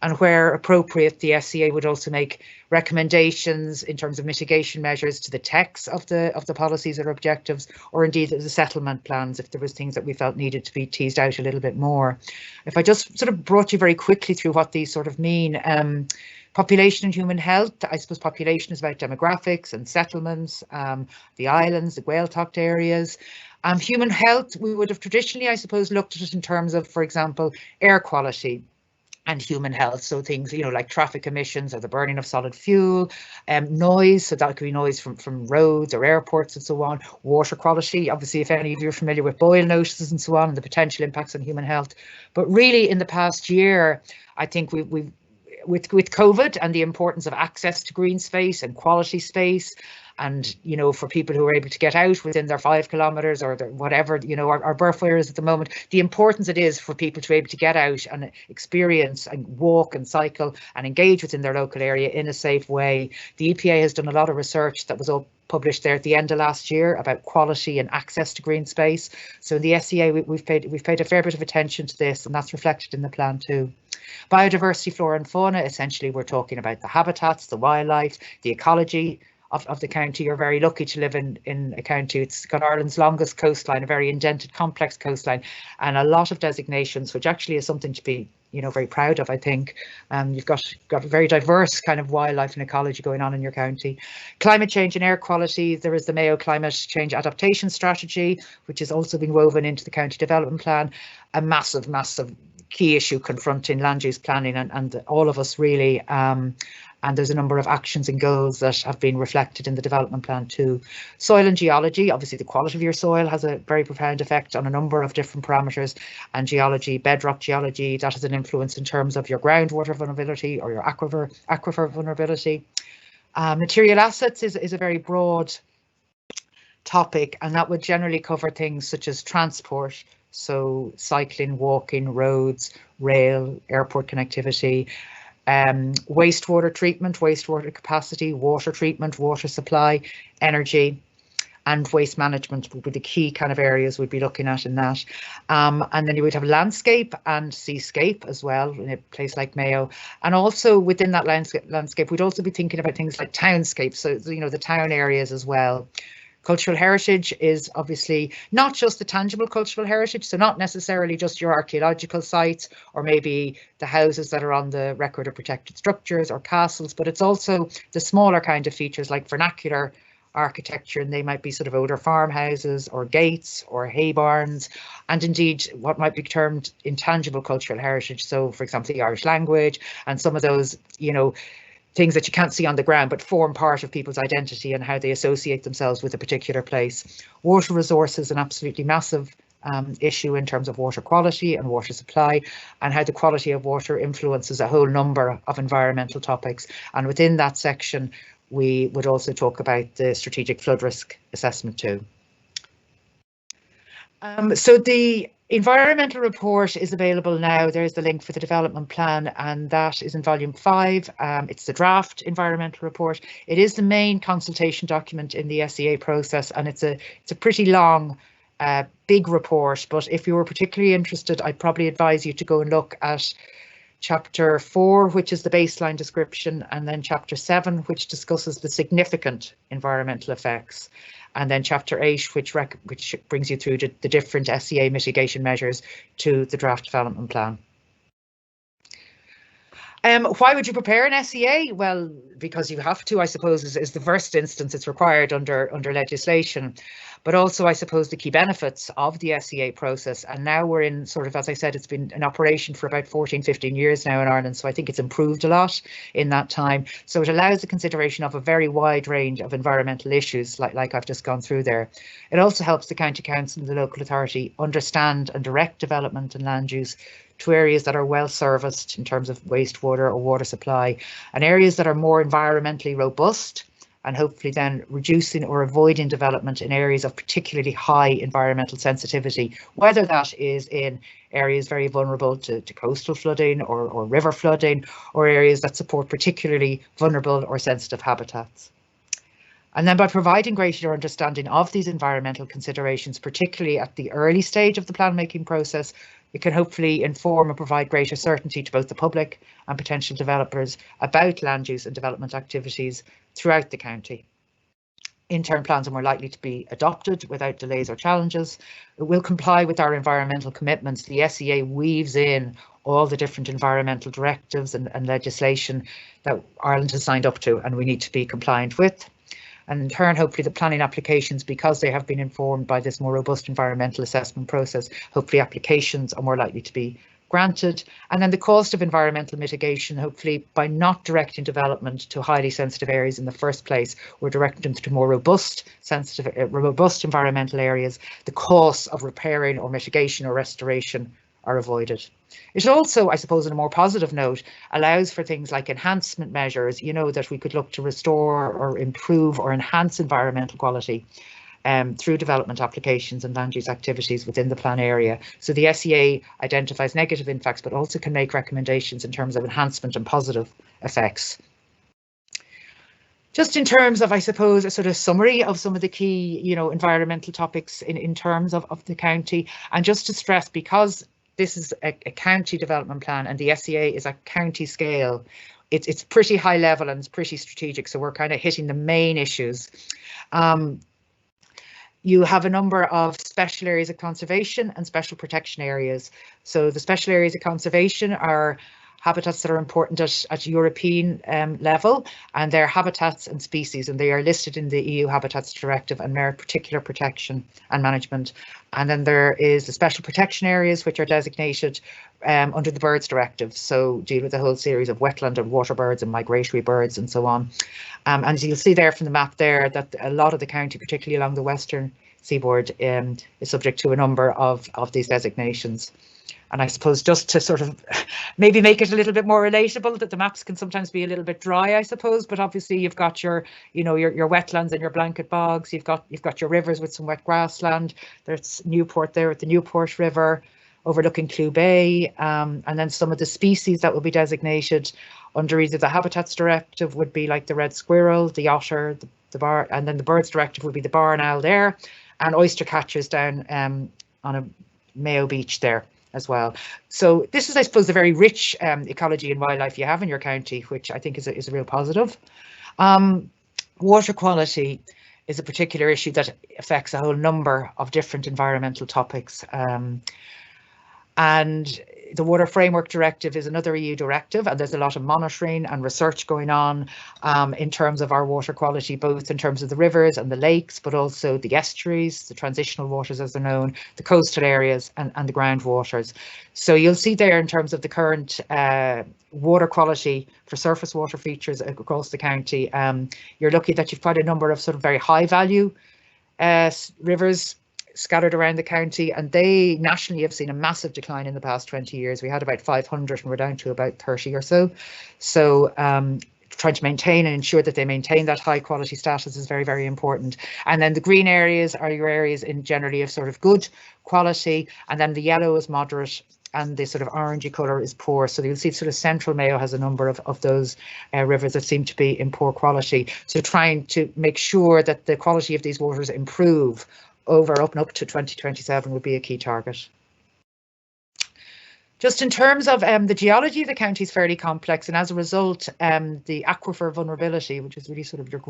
And where appropriate, the SEA would also make recommendations in terms of mitigation measures to the text of the policies or objectives, or indeed the settlement plans if there was things that we felt needed to be teased out a little bit more. If I just sort of brought you very quickly through what these sort of mean. Population and human health, I suppose population is about demographics and settlements, the islands, the Gaeltacht areas. Human health, we would have traditionally, I suppose, looked at it in terms of, for example, air quality and human health, so things, you know, like traffic emissions or the burning of solid fuel, noise, so that could be noise from roads or airports and so on, water quality, obviously if any of you are familiar with boil notices and so on and the potential impacts on human health. But really in the past year, I think we've with COVID and the importance of access to green space and quality space, and, you know, for people who are able to get out within their 5 kilometres or whatever, you know, our birth is at the moment, the importance it is for people to be able to get out and experience and walk and cycle and engage within their local area in a safe way. The EPA has done a lot of research that was all published there at the end of last year about quality and access to green space. So in the SEA, we've paid a fair bit of attention to this, and that's reflected in the plan too. Biodiversity, flora and fauna, essentially we're talking about the habitats, the wildlife, the ecology of the county. You're very lucky to live in a county. It's got Ireland's longest coastline, a very indented, complex coastline, and a lot of designations, which actually is something to be, you know, very proud of, I think. You've got a very diverse kind of wildlife and ecology going on in your county. Climate change and air quality, there is the Mayo Climate Change Adaptation Strategy, which has also been woven into the county development plan, a massive key issue confronting land use planning and all of us really. And there's a number of actions and goals that have been reflected in the development plan too. Soil and geology, obviously the quality of your soil has a very profound effect on a number of different parameters, and geology, bedrock geology, that has an influence in terms of your groundwater vulnerability or your aquifer vulnerability. Material assets is a very broad topic, and that would generally cover things such as transport, so cycling, walking, roads, rail, airport connectivity, wastewater treatment, wastewater capacity, water treatment, water supply, energy, and waste management would be the key kind of areas we'd be looking at in that. And then you would have landscape and seascape as well in a place like Mayo. And also within that landscape, we'd also be thinking about things like townscape, so the town areas as well. Cultural heritage is obviously not just the tangible cultural heritage, so not necessarily just your archaeological sites or maybe the houses that are on the record of protected structures or castles, but it's also the smaller kind of features like vernacular architecture, and they might be sort of older farmhouses or gates or hay barns, and indeed what might be termed intangible cultural heritage. So for example, the Irish language and some of those, things that you can't see on the ground but form part of people's identity and how they associate themselves with a particular place. Water resources, an absolutely massive issue in terms of water quality and water supply, and how the quality of water influences a whole number of environmental topics. And within that section, we would also talk about the strategic flood risk assessment too. So the environmental report is available now. There's the link for the development plan, and that is in volume 5. It's the draft environmental report. It is the main consultation document in the SEA process, and it's a pretty long, big report. But if you were particularly interested, I'd probably advise you to go and look at Chapter 4, which is the baseline description, and then Chapter 7, which discusses the significant environmental effects, and then Chapter 8, which brings you through the different SEA mitigation measures to the draft development plan. Why would you prepare an SEA? Well, because you have to, I suppose, is the first instance it's required under legislation. But also, I suppose, the key benefits of the SEA process. And now we're in sort of, as I said, it's been in operation for about 14, 15 years now in Ireland. So I think it's improved a lot in that time. So it allows the consideration of a very wide range of environmental issues, like I've just gone through there. It also helps the county council and the local authority understand and direct development and land use to areas that are well serviced in terms of wastewater or water supply, and areas that are more environmentally robust, and hopefully then reducing or avoiding development in areas of particularly high environmental sensitivity, whether that is in areas very vulnerable to coastal flooding or river flooding, or areas that support particularly vulnerable or sensitive habitats. And then by providing greater understanding of these environmental considerations, particularly at the early stage of the plan making process, it can hopefully inform and provide greater certainty to both the public and potential developers about land use and development activities throughout the county. Interim plans are more likely to be adopted without delays or challenges. It will comply with our environmental commitments. The SEA weaves in all the different environmental directives and legislation that Ireland has signed up to, and we need to be compliant with. And in turn, hopefully the planning applications, because they have been informed by this more robust environmental assessment process, hopefully applications are more likely to be granted. And then the cost of environmental mitigation, hopefully by not directing development to highly sensitive areas in the first place, we're directing them to more robust environmental areas. The costs of repairing or mitigation or restoration are avoided. It also, I suppose, on a more positive note, allows for things like enhancement measures, that we could look to restore or improve or enhance environmental quality through development applications and land use activities within the plan area. So the SEA identifies negative impacts, but also can make recommendations in terms of enhancement and positive effects. Just in terms of, I suppose, a sort of summary of some of the key, environmental topics in terms of the county, and just to stress, because this is a county development plan and the SEA is a county scale, it's pretty high level and it's pretty strategic. So we're kind of hitting the main issues. You have a number of special areas of conservation and special protection areas. So the special areas of conservation are habitats that are important at European level, and they're habitats and species, and they are listed in the EU Habitats Directive and merit particular protection and management. And then there is the special protection areas, which are designated under the Birds Directive, so deal with a whole series of wetland and water birds and migratory birds and so on. And you'll see there from the map there that a lot of the county, particularly along the western seaboard is subject to a number of these designations. And I suppose just to sort of maybe make it a little bit more relatable, that the maps can sometimes be a little bit dry, I suppose, but obviously you've got your wetlands and your blanket bogs, you've got your rivers with some wet grassland. There's Newport there at the Newport River, overlooking Clew Bay, and then some of the species that will be designated under either the Habitats Directive would be like the red squirrel, the otter, the bar, and then the Birds Directive would be the barn owl there, and oyster catchers down on a Mayo beach there as well. So this is, I suppose, a very rich ecology and wildlife you have in your county, which I think is a real positive. Water quality is a particular issue that affects a whole number of different environmental topics. And the Water Framework Directive is another EU directive, and there's a lot of monitoring and research going on in terms of our water quality, both in terms of the rivers and the lakes, but also the estuaries, the transitional waters as they're known, the coastal areas and the groundwaters. So you'll see there in terms of the current water quality for surface water features across the county, you're lucky that you've quite a number of sort of very high value rivers scattered around the county, and they nationally have seen a massive decline in the past 20 years. We had about 500 and we're down to about 30 or so. So trying to maintain and ensure that they maintain that high quality status is very, very important. And then the green areas are your areas in generally of sort of good quality, and then the yellow is moderate and the sort of orangey colour is poor. So you'll see sort of Central Mayo has a number of those rivers that seem to be in poor quality. So trying to make sure that the quality of these waters improve up to 2027 would be a key target. Just in terms of the geology of the county is fairly complex, and as a result, the aquifer vulnerability, which is really sort of your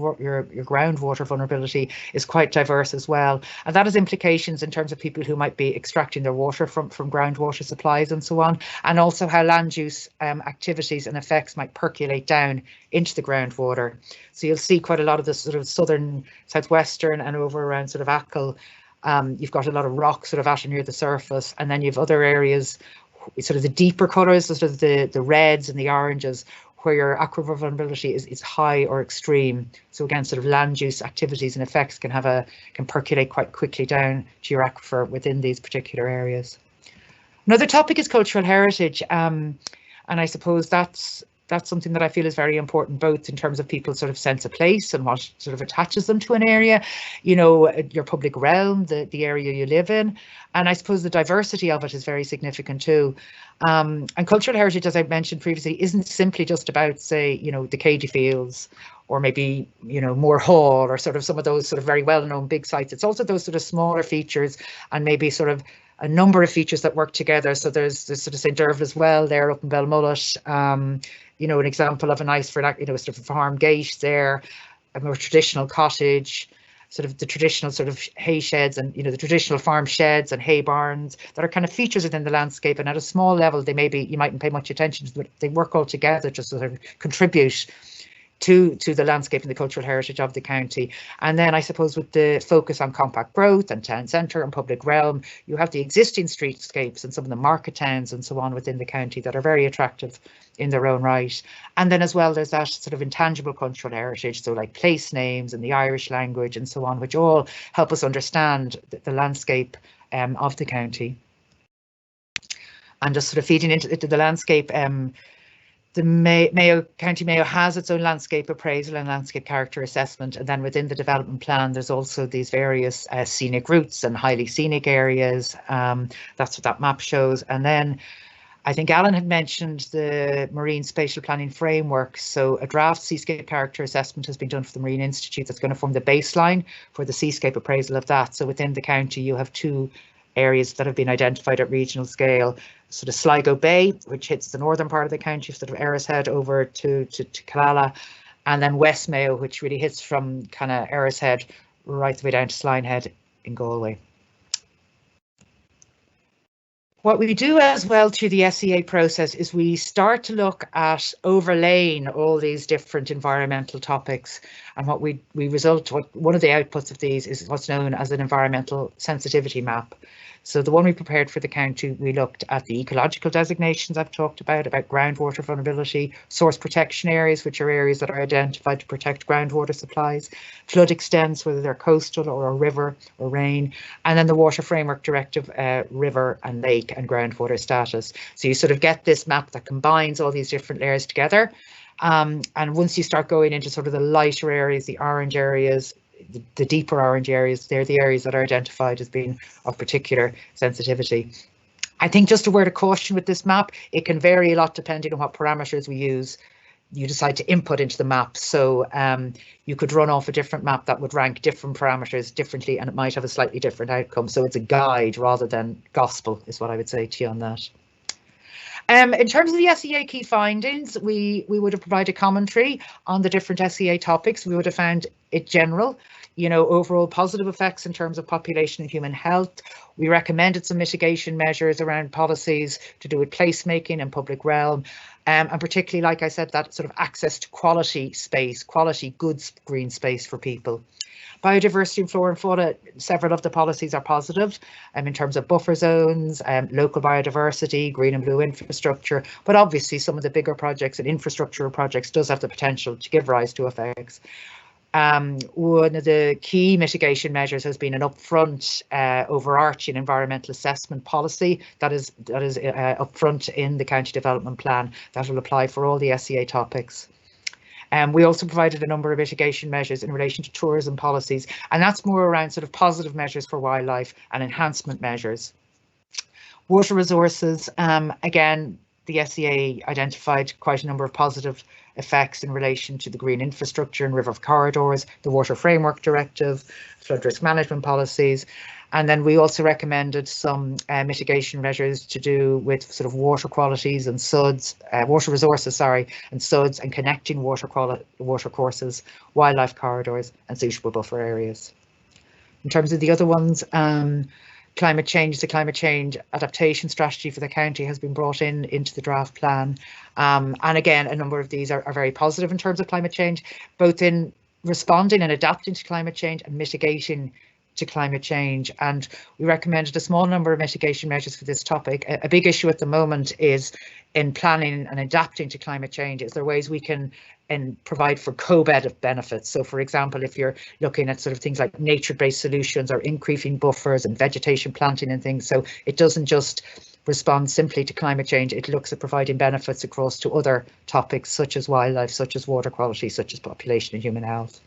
groundwater vulnerability, is quite diverse as well. And that has implications in terms of people who might be extracting their water from groundwater supplies and so on, and also how land use activities and effects might percolate down into the groundwater. So you'll see quite a lot of the sort of southern, southwestern, and over around sort of Achill. You've got a lot of rock sort of out near the surface, and then you've other areas, sort of the deeper colours, sort of the reds and the oranges, where your aquifer vulnerability is high or extreme. So again, sort of land use activities and effects can percolate quite quickly down to your aquifer within these particular areas. Another topic is cultural heritage, and I suppose that's something that I feel is very important, both in terms of people's sort of sense of place and what sort of attaches them to an area, you know, your public realm, the area you live in. And I suppose the diversity of it is very significant too. And cultural heritage, as I mentioned previously, isn't simply just about, say, you know, the Cady Fields or maybe, you know, Moore Hall or sort of some of those sort of very well-known big sites. It's also those sort of smaller features and maybe sort of a number of features that work together. So there's sort of St. Dervla's Well there up in Belmullet, you know, an example of a nice, sort of farm gate there, a more traditional cottage, sort of the traditional sort of hay sheds and, you know, the traditional farm sheds and hay barns that are kind of features within the landscape. And at a small level, you mightn't pay much attention to, but they work all together to sort of contribute to the landscape and the cultural heritage of the county. And then I suppose with the focus on compact growth and town centre and public realm, you have the existing streetscapes and some of the market towns and so on within the county that are very attractive in their own right. And then as well, there's that sort of intangible cultural heritage, so like place names and the Irish language and so on, which all help us understand the landscape of the county. And just sort of feeding into the landscape, the County Mayo has its own landscape appraisal and landscape character assessment, and then within the development plan there's also these various scenic routes and highly scenic areas. That's what that map shows. And then I think Alan had mentioned the Marine Spatial Planning Framework. So a draft seascape character assessment has been done for the Marine Institute that's going to form the baseline for the seascape appraisal of that. So within the county you have two areas that have been identified at regional scale, sort of Sligo Bay, which hits the northern part of the county, sort of Erishead over to Killala, and then West Mayo, which really hits from kind of Erishead right the way down to Slinehead in Galway. What we do as well through the SEA process is we start to look at overlaying all these different environmental topics, and what one of the outputs of these is what's known as an environmental sensitivity map. So the one we prepared for the county, we looked at the ecological designations I've talked about groundwater vulnerability, source protection areas, which are areas that are identified to protect groundwater supplies, flood extents, whether they're coastal or a river or rain, and then the Water Framework Directive, river and lake and groundwater status. So you sort of get this map that combines all these different layers together. And once you start going into sort of the lighter areas, the orange areas, the deeper orange areas, they're the areas that are identified as being of particular sensitivity. I think just a word of caution with this map, it can vary a lot depending on what parameters you decide to input into the map. So you could run off a different map that would rank different parameters differently, and it might have a slightly different outcome. So it's a guide rather than gospel, is what I would say to you on that. In terms of the SEA key findings, we would have provided commentary on the different SEA topics. We would have found it general, overall positive effects in terms of population and human health. We recommended some mitigation measures around policies to do with placemaking and public realm, and particularly, like I said, that sort of access to quality space, quality goods green space for people. Biodiversity and flora and fauna, several of the policies are positive in terms of buffer zones, local biodiversity, green and blue infrastructure, but obviously some of the bigger projects and infrastructure projects does have the potential to give rise to effects. One of the key mitigation measures has been an upfront overarching environmental assessment policy that is upfront in the county development plan that will apply for all the SEA topics. We also provided a number of mitigation measures in relation to tourism policies, and that's more around sort of positive measures for wildlife and enhancement measures. Water resources, again, the SEA identified quite a number of positive effects in relation to the green infrastructure and river corridors, the Water Framework Directive, flood risk management policies. And then we also recommended some mitigation measures to do with sort of water qualities and SUDs, water resources, and SUDs, and connecting water courses, wildlife corridors and suitable buffer areas. In terms of the other ones, climate change, the climate change adaptation strategy for the county has been brought into the draft plan. And again, a number of these are very positive in terms of climate change, both in responding and adapting to climate change and mitigating to climate change. And we recommended a small number of mitigation measures for this topic. A big issue at the moment is in planning and adapting to climate change. Is there ways we can provide for co-benefits? So for example, if you're looking at sort of things like nature-based solutions or increasing buffers and vegetation planting and things, so it doesn't just respond simply to climate change, it looks at providing benefits across to other topics such as wildlife, such as water quality, such as population and human health.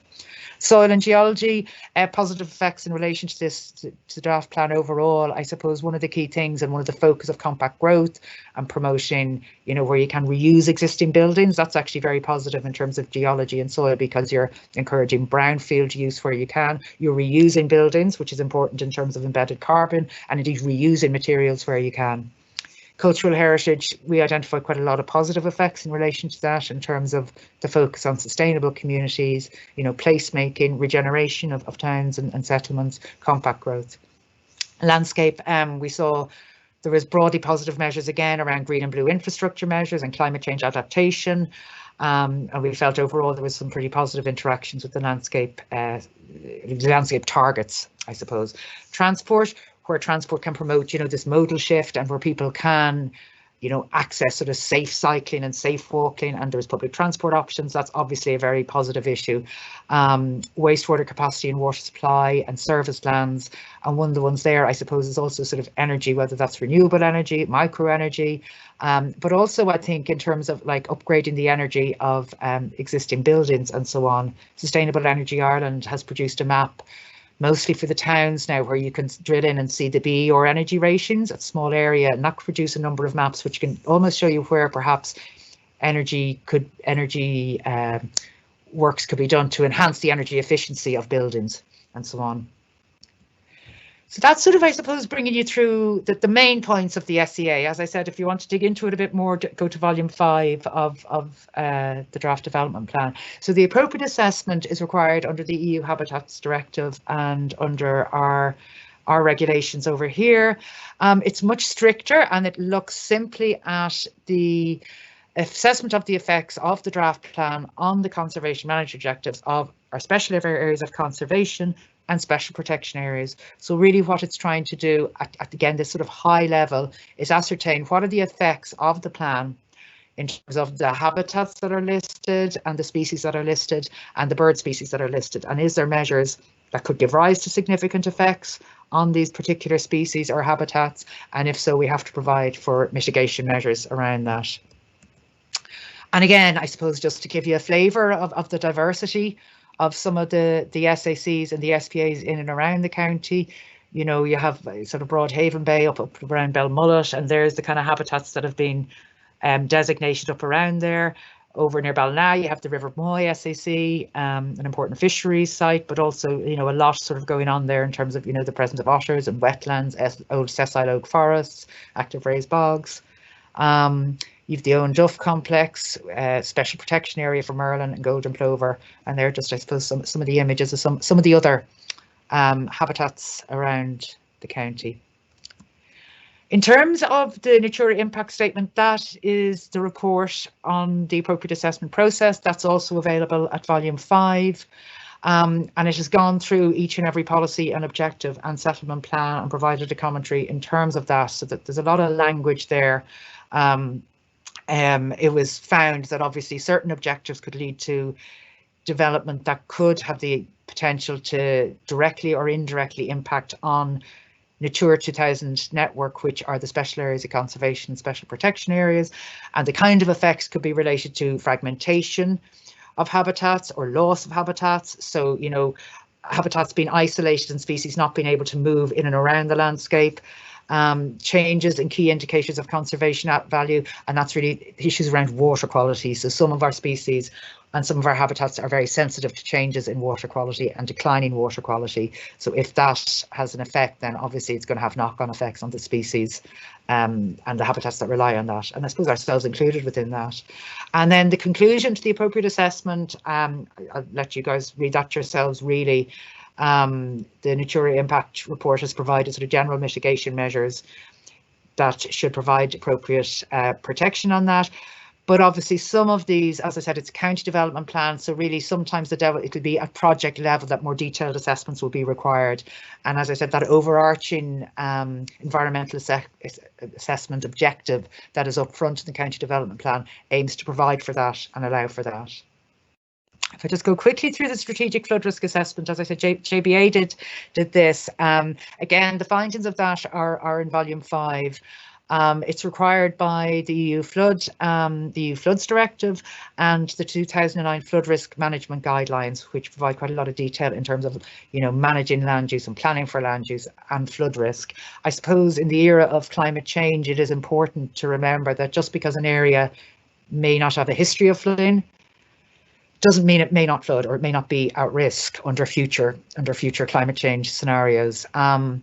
Soil and geology, positive effects in relation to this, to the draft plan overall. I suppose one of the key things and one of the focus of compact growth and promoting, where you can reuse existing buildings, that's actually very positive in terms of geology and soil, because you're encouraging brownfield use where you can. You're reusing buildings, which is important in terms of embedded carbon, and indeed reusing materials where you can. Cultural heritage, we identified quite a lot of positive effects in relation to that in terms of the focus on sustainable communities, placemaking, regeneration of towns and settlements, compact growth. Landscape, we saw there was broadly positive measures again around green and blue infrastructure measures and climate change adaptation. And we felt overall there was some pretty positive interactions with the landscape targets, I suppose. Transport, where transport can promote, this modal shift, and where people can, access sort of safe cycling and safe walking, and there's public transport options. That's obviously a very positive issue. Wastewater capacity and water supply and service lands. And one of the ones there, I suppose, is also sort of energy, whether that's renewable energy, micro energy, but also I think in terms of like upgrading the energy of existing buildings and so on. Sustainable Energy Ireland has produced a map mostly for the towns now, where you can drill in and see the BER energy ratings at small area, and that could produce a number of maps which can almost show you where perhaps energy works could be done to enhance the energy efficiency of buildings and so on. So that's sort of, I suppose, bringing you through the main points of the SEA. As I said, if you want to dig into it a bit more, go to volume 5 of the draft development plan. So the appropriate assessment is required under the EU Habitats Directive and under our regulations over here. It's much stricter, and it looks simply at the assessment of the effects of the draft plan on the conservation management objectives of our special areas of conservation, and special protection areas. So really what it's trying to do at again, this sort of high level is ascertain what are the effects of the plan in terms of the habitats that are listed and the species that are listed and the bird species that are listed. And is there measures that could give rise to significant effects on these particular species or habitats? And if so, we have to provide for mitigation measures around that. And again, I suppose just to give you a flavour of the diversity of some of the SACs and the SPAs in and around the county, you know, you have sort of Broadhaven Bay up around Belmullet, and there's the kind of habitats that have been designated up around there. Over near Ballina, you have the River Moy SAC, an important fisheries site, but also, you know, a lot sort of going on there in terms of, you know, the presence of otters and wetlands, old sessile oak forests, active raised bogs. You've the Owen Duff complex, special protection area for merlin and golden plover, and they're just, I suppose, some of the images of some of the other habitats around the county. In terms of the Natura impact statement, that is the report on the appropriate assessment process. That's also available at volume 5. And it has gone through each and every policy and objective and settlement plan and provided a commentary in terms of that, so that there's a lot of language there. It was found that obviously certain objectives could lead to development that could have the potential to directly or indirectly impact on Natura 2000 network, which are the special areas of conservation and special protection areas, and the kind of effects could be related to fragmentation of habitats or loss of habitats. So, you know, habitats being isolated and species not being able to move in and around the landscape, changes in key indicators of conservation value, and that's really issues around water quality. So some of our species and some of our habitats are very sensitive to changes in water quality and declining water quality. So if that has an effect, then obviously it's going to have knock-on effects on the species and the habitats that rely on that. And I suppose ourselves included within that. And then the conclusion to the appropriate assessment, I'll let you guys read that yourselves really. The Natura impact report has provided sort of general mitigation measures that should provide appropriate protection on that. But obviously some of these, as I said, it's a county development plan. So really sometimes it'll be at project level that more detailed assessments will be required. And as I said, that overarching environmental assessment objective that is up front in the county development plan aims to provide for that and allow for that. If I just go quickly through the strategic flood risk assessment, as I said, JBA did this. Again, the findings of that are in volume 5. It's required by the EU Floods Directive and the 2009 Flood Risk Management Guidelines, which provide quite a lot of detail in terms of, you know, managing land use and planning for land use and flood risk. I suppose in the era of climate change, it is important to remember that just because an area may not have a history of flooding doesn't mean it may not flood or it may not be at risk under future climate change scenarios. And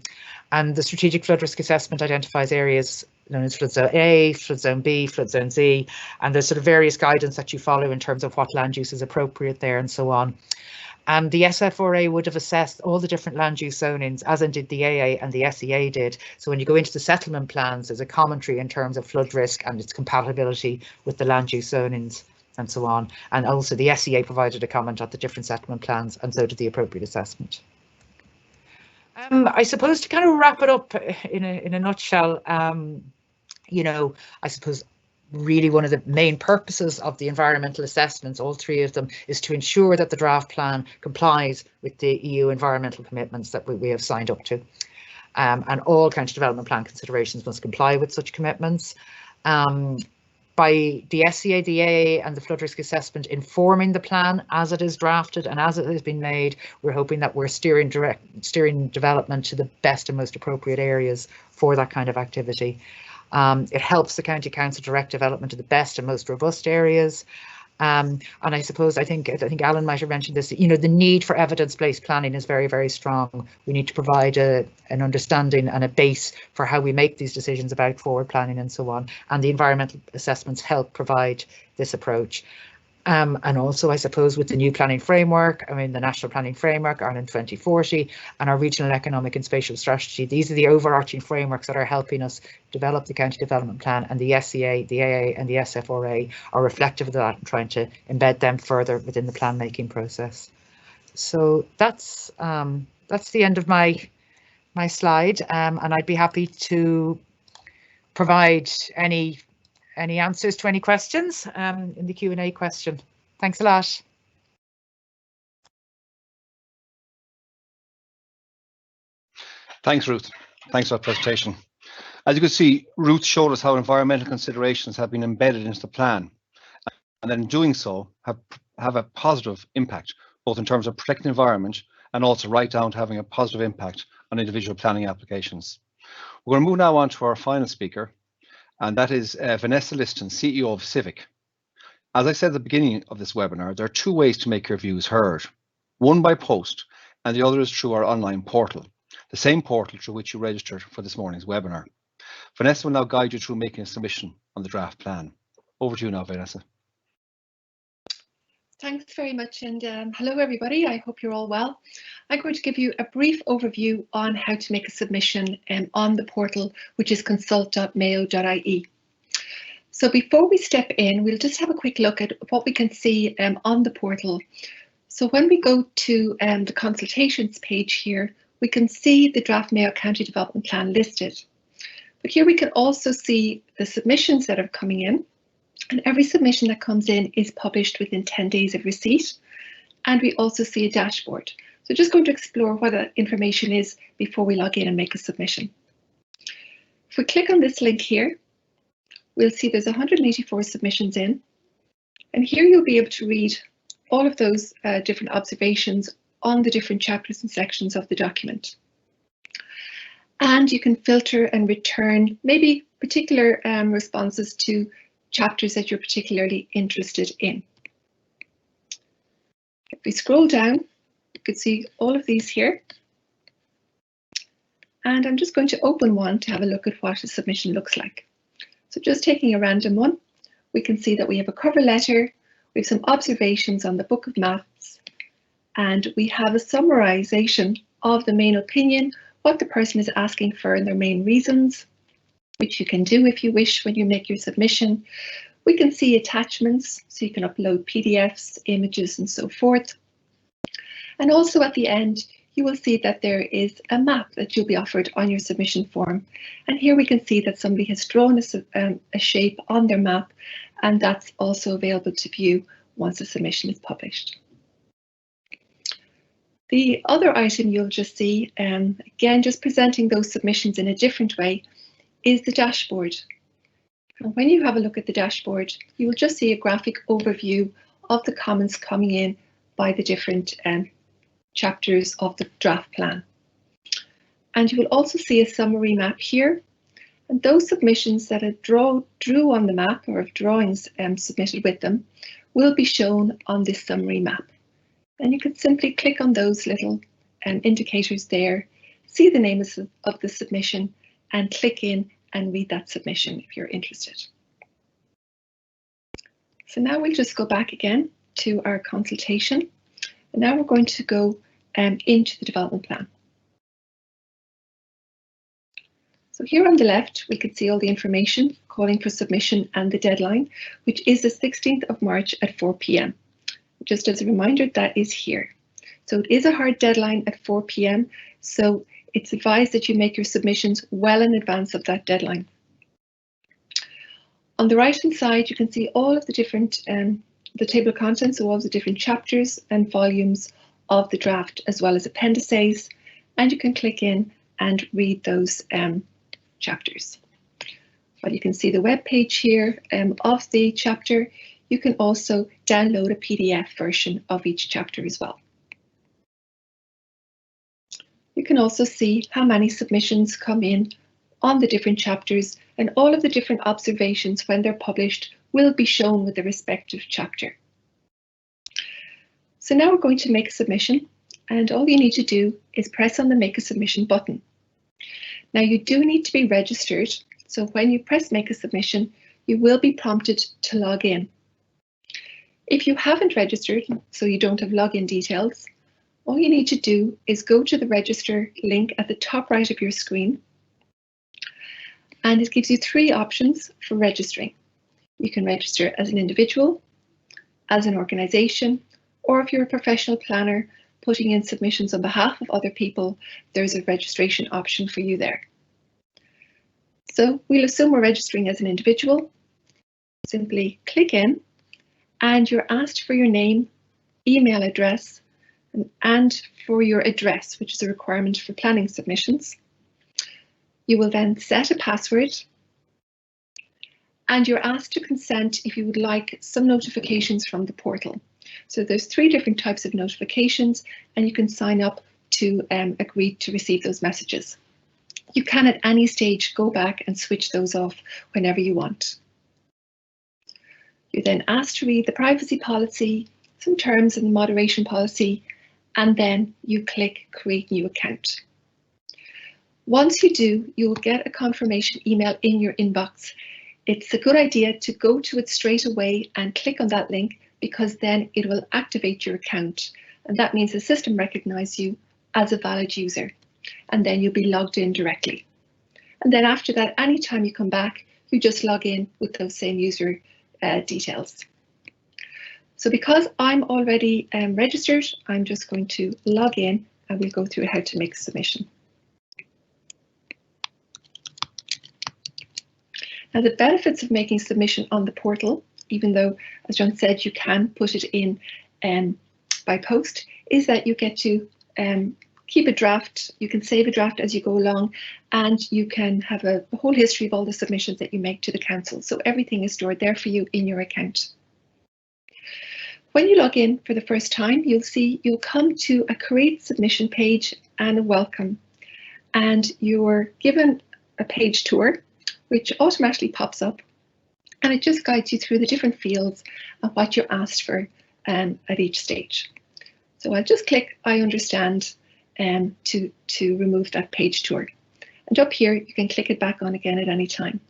the strategic flood risk assessment identifies areas known as flood zone A, flood zone B, flood zone Z, and there's sort of various guidance that you follow in terms of what land use is appropriate there and so on. And the SFRA would have assessed all the different land use zonings, as did the AA and the SEA did. So when you go into the settlement plans, there's a commentary in terms of flood risk and its compatibility with the land use zonings and so on. And also the SEA provided a comment on the different settlement plans, and so did the appropriate assessment. I suppose to kind of wrap it up in a nutshell, you know, I suppose really one of the main purposes of the environmental assessments, all 3 of them, is to ensure that the draft plan complies with the EU environmental commitments that we have signed up to. And all county development plan considerations must comply with such commitments. By the SEA, the AA and the flood risk assessment informing the plan as it is drafted and as it has been made, we're hoping that we're steering development to the best and most appropriate areas for that kind of activity. It helps the County Council direct development to the best and most robust areas. And I suppose I think Alan might have mentioned this, you know, the need for evidence-based planning is very, very strong. We need to provide an understanding and a base for how we make these decisions about forward planning and so on. And the environmental assessments help provide this approach. And also, I suppose, with the new planning framework, I mean, the National Planning Framework, Ireland 2040, and our Regional Economic and Spatial Strategy, these are the overarching frameworks that are helping us develop the County Development Plan, and the SEA, the AA and the SFRA are reflective of that and trying to embed them further within the plan making process. So that's that's the end of my slide, and I'd be happy to provide any answers to any questions in the Q&A question. Thanks a lot. Thanks, Ruth. Thanks for that presentation. As you can see, Ruth showed us how environmental considerations have been embedded into the plan, and then in doing so have a positive impact, both in terms of protecting the environment and also right down to having a positive impact on individual planning applications. We're going to move now on to our final speaker, and that is Vanessa Liston, CEO of Civic. As I said at the beginning of this webinar, there are two ways to make your views heard. One by post, and the other is through our online portal, the same portal through which you registered for this morning's webinar. Vanessa will now guide you through making a submission on the draft plan. Over to you now, Vanessa. Thanks very much, and hello everybody. I hope you're all well. I'm going to give you a brief overview on how to make a submission on the portal, which is consult.mayo.ie. So before we step in, we'll just have a quick look at what we can see on the portal. So when we go to the consultations page here, we can see the draft Mayo County Development Plan listed. But here we can also see the submissions that are coming in. And every submission that comes in is published within 10 days of receipt. And we also see a dashboard. So just going to explore what that information is before we log in and make a submission. If we click on this link here, we'll see there's 184 submissions in. And here you'll be able to read all of those different observations on the different chapters and sections of the document. And you can filter and return maybe particular responses to chapters that you're particularly interested in. If we scroll down, you can see all of these here. And I'm just going to open one to have a look at what a submission looks like. So just taking a random one, we can see that we have a cover letter, we have some observations on the book of maps, and we have a summarization of the main opinion, what the person is asking for and their main reasons, which you can do if you wish when you make your submission. We can see attachments, so you can upload PDFs, images, and so forth. And also at the end, you will see that there is a map that you'll be offered on your submission form. And here we can see that somebody has drawn a shape on their map, and that's also available to view once the submission is published. The other item you'll just see, again, just presenting those submissions in a different way, is the dashboard. And when you have a look at the dashboard, you will just see a graphic overview of the comments coming in by the different chapters of the draft plan. And you will also see a summary map here. And those submissions that drew on the map or have drawings submitted with them will be shown on this summary map. And you can simply click on those little indicators there, see the name of the submission, and click in and read that submission if you're interested. So now we'll just go back again to our consultation. And now we're going to go into the development plan. So here on the left, we can see all the information calling for submission and the deadline, which is the 16th of March at 4 p.m. Just as a reminder, that is here. So it is a hard deadline at 4 p.m. So it's advised that you make your submissions well in advance of that deadline. On the right-hand side, you can see all of the different, the table of contents, so all of the different chapters and volumes of the draft, as well as appendices, and you can click in and read those chapters. But you can see the web page here of the chapter. You can also download a PDF version of each chapter as well. You can also see how many submissions come in on the different chapters, and all of the different observations when they're published will be shown with the respective chapter. So now we're going to make a submission, and all you need to do is press on the Make a Submission button. Now you do need to be registered, so when you press Make a Submission, you will be prompted to log in. If you haven't registered, so you don't have login details, all you need to do is go to the register link at the top right of your screen, and it gives you three options for registering. You can register as an individual, as an organisation, or if you're a professional planner, putting in submissions on behalf of other people, there's a registration option for you there. So we'll assume we're registering as an individual. Simply click in and you're asked for your name, email address, and for your address, which is a requirement for planning submissions. You will then set a password and you're asked to consent if you would like some notifications from the portal. So there's 3 different types of notifications and you can sign up to agree to receive those messages. You can at any stage go back and switch those off whenever you want. You're then asked to read the privacy policy, some terms in the moderation policy, and then you click Create New Account. Once you do, you'll get a confirmation email in your inbox. It's a good idea to go to it straight away and click on that link because then it will activate your account. And that means the system recognizes you as a valid user. And then you'll be logged in directly. And then after that, anytime you come back, you just log in with those same user details. So because I'm already registered, I'm just going to log in and we'll go through how to make a submission. Now the benefits of making submission on the portal, even though, as John said, you can put it in by post, is that you get to keep a draft, you can save a draft as you go along, and you can have a whole history of all the submissions that you make to the council. So everything is stored there for you in your account. When you log in for the first time, you'll come to a create submission page and a welcome. And you're given a page tour, which automatically pops up. And it just guides you through the different fields and what you're asked for at each stage. So I'll just click I understand to remove that page tour. And up here, you can click it back on again at any time.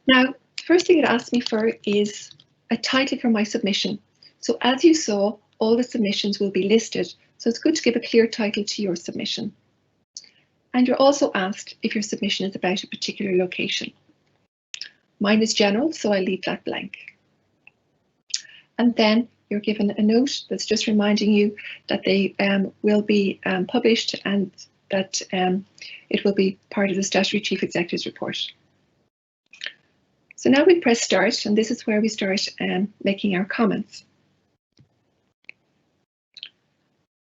Now, the first thing it asks me for is a title for my submission. So as you saw, all the submissions will be listed. So it's good to give a clear title to your submission. And you're also asked if your submission is about a particular location. Mine is general, so I leave that blank. And then you're given a note that's just reminding you that they will be published and that it will be part of the Statutory Chief Executive's report. So now we press start, and this is where we start making our comments.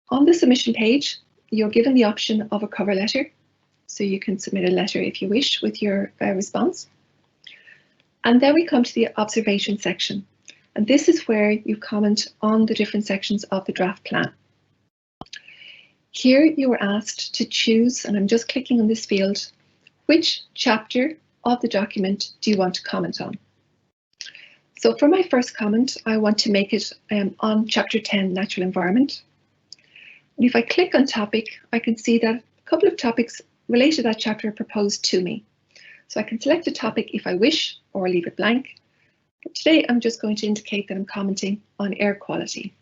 On the submission page, you're given the option of a cover letter. So you can submit a letter if you wish with your response. And then we come to the observation section. And this is where you comment on the different sections of the draft plan. Here you are asked to choose, and I'm just clicking on this field, which chapter of the document do you want to comment on? So for my first comment, I want to make it on Chapter 10, Natural Environment. And if I click on topic, I can see that a couple of topics related to that chapter are proposed to me. So I can select a topic if I wish, or leave it blank. But today I'm just going to indicate that I'm commenting on air quality.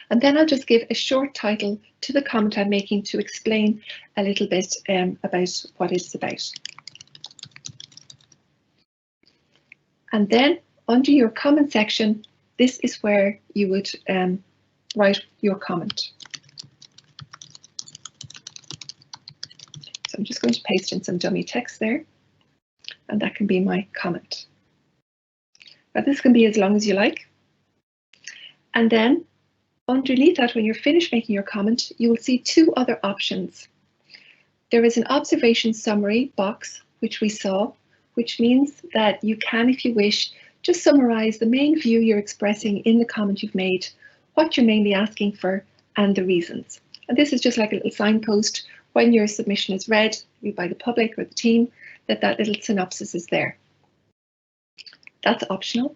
And then I'll just give a short title to the comment I'm making to explain a little bit about what it's about. And then under your comment section, this is where you would write your comment. So I'm just going to paste in some dummy text there, and that can be my comment. Now this can be as long as you like. And then underneath that, when you're finished making your comment, you will see 2 other options. There is an observation summary box, which we saw, which means that you can, if you wish, just summarize the main view you're expressing in the comment you've made, what you're mainly asking for, and the reasons. And this is just like a little signpost when your submission is read by the public or the team, that little synopsis is there. That's optional.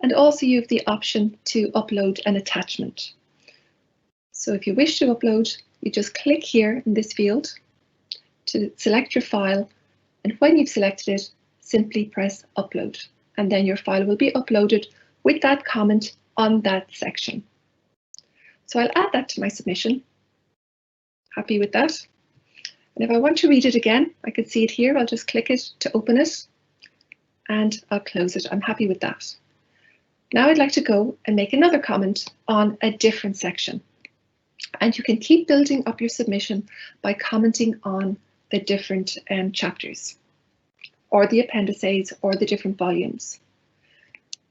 And also you have the option to upload an attachment. So if you wish to upload, you just click here in this field to select your file. And when you've selected it, simply press upload. And then your file will be uploaded with that comment on that section. So I'll add that to my submission. Happy with that. And if I want to read it again, I can see it here. I'll just click it to open it and I'll close it. I'm happy with that. Now I'd like to go and make another comment on a different section. And you can keep building up your submission by commenting on the different chapters or the appendices or the different volumes.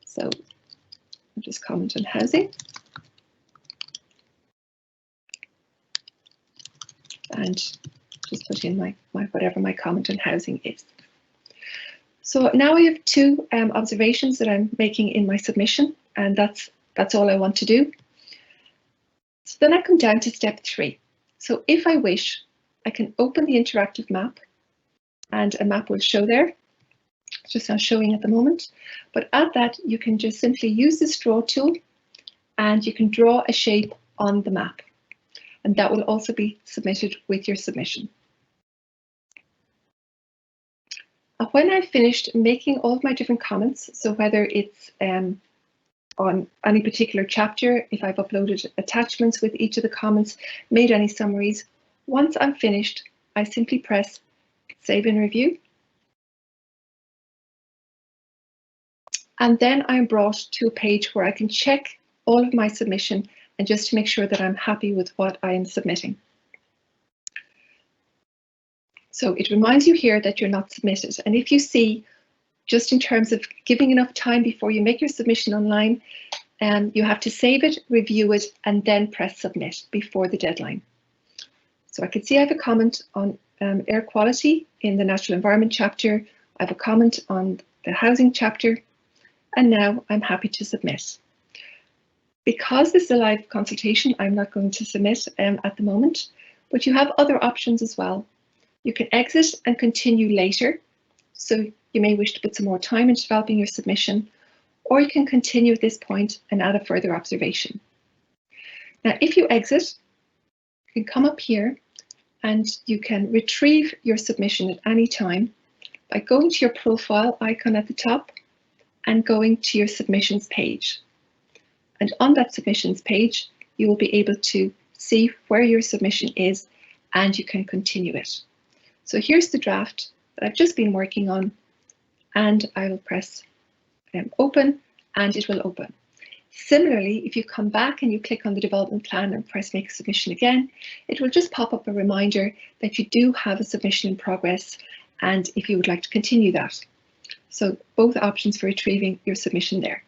So I'll just comment on housing. And just put in my whatever my comment on housing is. So now I have two observations that I'm making in my submission, and that's all I want to do. So then I come down to step 3. So if I wish, I can open the interactive map and a map will show there. It's just not showing at the moment. But at that, you can just simply use this draw tool and you can draw a shape on the map. And that will also be submitted with your submission. When I've finished making all of my different comments, so whether it's on any particular chapter, if I've uploaded attachments with each of the comments, made any summaries, once I'm finished, I simply press Save and Review. And then I'm brought to a page where I can check all of my submission and just to make sure that I'm happy with what I am submitting. So it reminds you here that you're not submitted. And if you see, just in terms of giving enough time before you make your submission online, you have to save it, review it, and then press submit before the deadline. So I can see I have a comment on air quality in the natural environment chapter. I have a comment on the housing chapter, and now I'm happy to submit. Because this is a live consultation, I'm not going to submit at the moment, but you have other options as well. You can exit and continue later. So you may wish to put some more time into developing your submission, or you can continue at this point and add a further observation. Now, if you exit, you can come up here and you can retrieve your submission at any time by going to your profile icon at the top and going to your submissions page. And on that submissions page, you will be able to see where your submission is and you can continue it. So here's the draft that I've just been working on, and I will press open and it will open. Similarly, if you come back and you click on the development plan and press make a submission again, it will just pop up a reminder that you do have a submission in progress and if you would like to continue that. So both options for retrieving your submission there.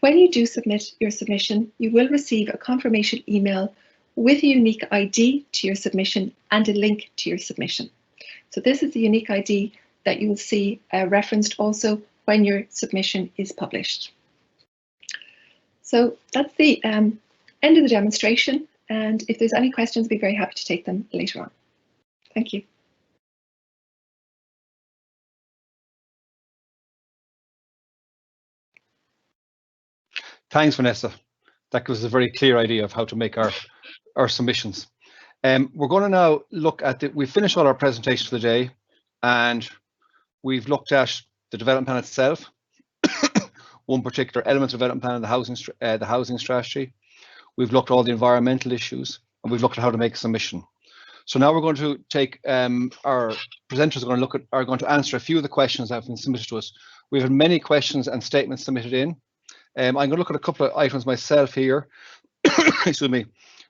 When you do submit your submission, you will receive a confirmation email with a unique ID to your submission and a link to your submission. So this is the unique ID that you will see referenced also when your submission is published. So that's the end of the demonstration, and if there's any questions, I'd be very happy to take them later on. Thank you. Thanks, Vanessa. That gives us a very clear idea of how to make our submissions. We're going to now look at we've finished all our presentations for the day, and we've looked at the development plan itself, one particular element of the development plan, the housing strategy. We've looked at all the environmental issues, and we've looked at how to make a submission. So now we're going to take our presenters are going to answer a few of the questions that have been submitted to us. We've had many questions and statements submitted in. I'm going to look at a couple of items myself here. Excuse me.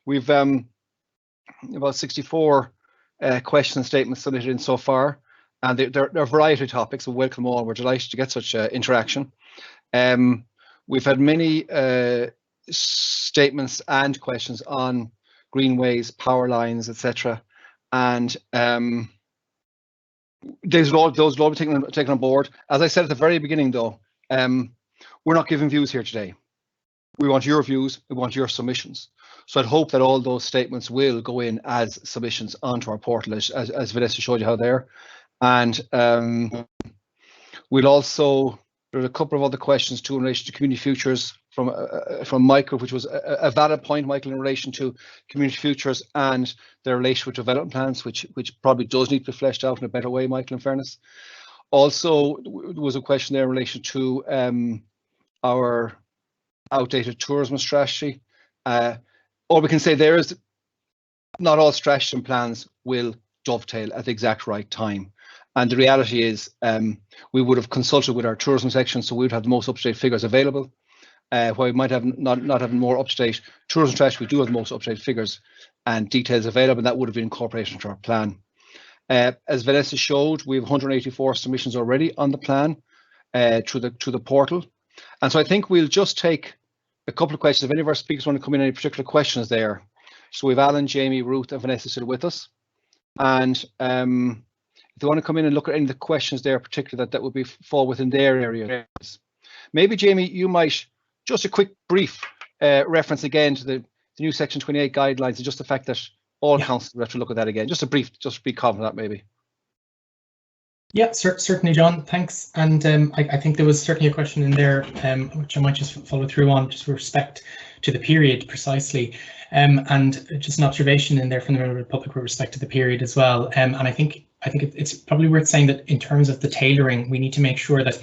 We've about 64 questions and statements submitted in so far, and they're a variety of topics. We welcome all. We're delighted to get such interaction. We've had many statements and questions on greenways, power lines, etc. And those will all be taken on board. As I said at the very beginning, though, we're not giving views here today. We want your views. We want your submissions. So I'd hope that all those statements will go in as submissions onto our portal, as Vanessa showed you how there. And we'll also, there's a couple of other questions too in relation to community futures from Michael, which was a valid point, Michael, in relation to community futures and their relation with development plans, which probably does need to be fleshed out in a better way, Michael, in fairness. Also, there was a question there in relation to our outdated tourism strategy. All we can say there is not all strategies and plans will dovetail at the exact right time. And the reality is we would have consulted with our tourism section, so we would have the most up-to-date figures available. While we might have not having more up-to-date tourism strategy, we do have the most up-to-date figures and details available, and that would have been incorporated into our plan. As Vanessa showed, we have 184 submissions already on the plan through the portal. And so I think we'll just take a couple of questions. If any of our speakers want to come in, any particular questions there. So we have Alan, Jamie, Ruth, and Vanessa still with us. And if they want to come in and look at any of the questions there, particularly that would fall within their areas. Maybe, Jamie, you might, just a quick brief reference again to the new Section 28 guidelines, and just the fact that all councils have to look at that again. Just a brief comment on that, maybe. Yeah, certainly, John. Thanks. And I think there was certainly a question in there, which I might just follow through on, just with respect to the period precisely, and just an observation in there from the Member of the Public with respect to the period as well. And I think it's probably worth saying that in terms of the tailoring, we need to make sure that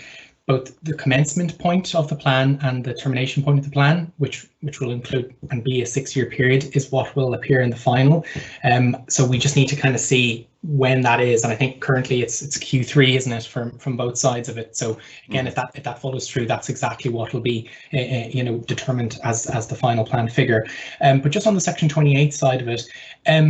both the commencement point of the plan and the termination point of the plan, which will include and be a 6-year period, is what will appear in the final. So we just need to kind of see when that is, and I think currently it's Q3, isn't it, from both sides of it. So again, if that follows through, that's exactly what will be determined as the final plan figure. But just on the Section 28 side of it, I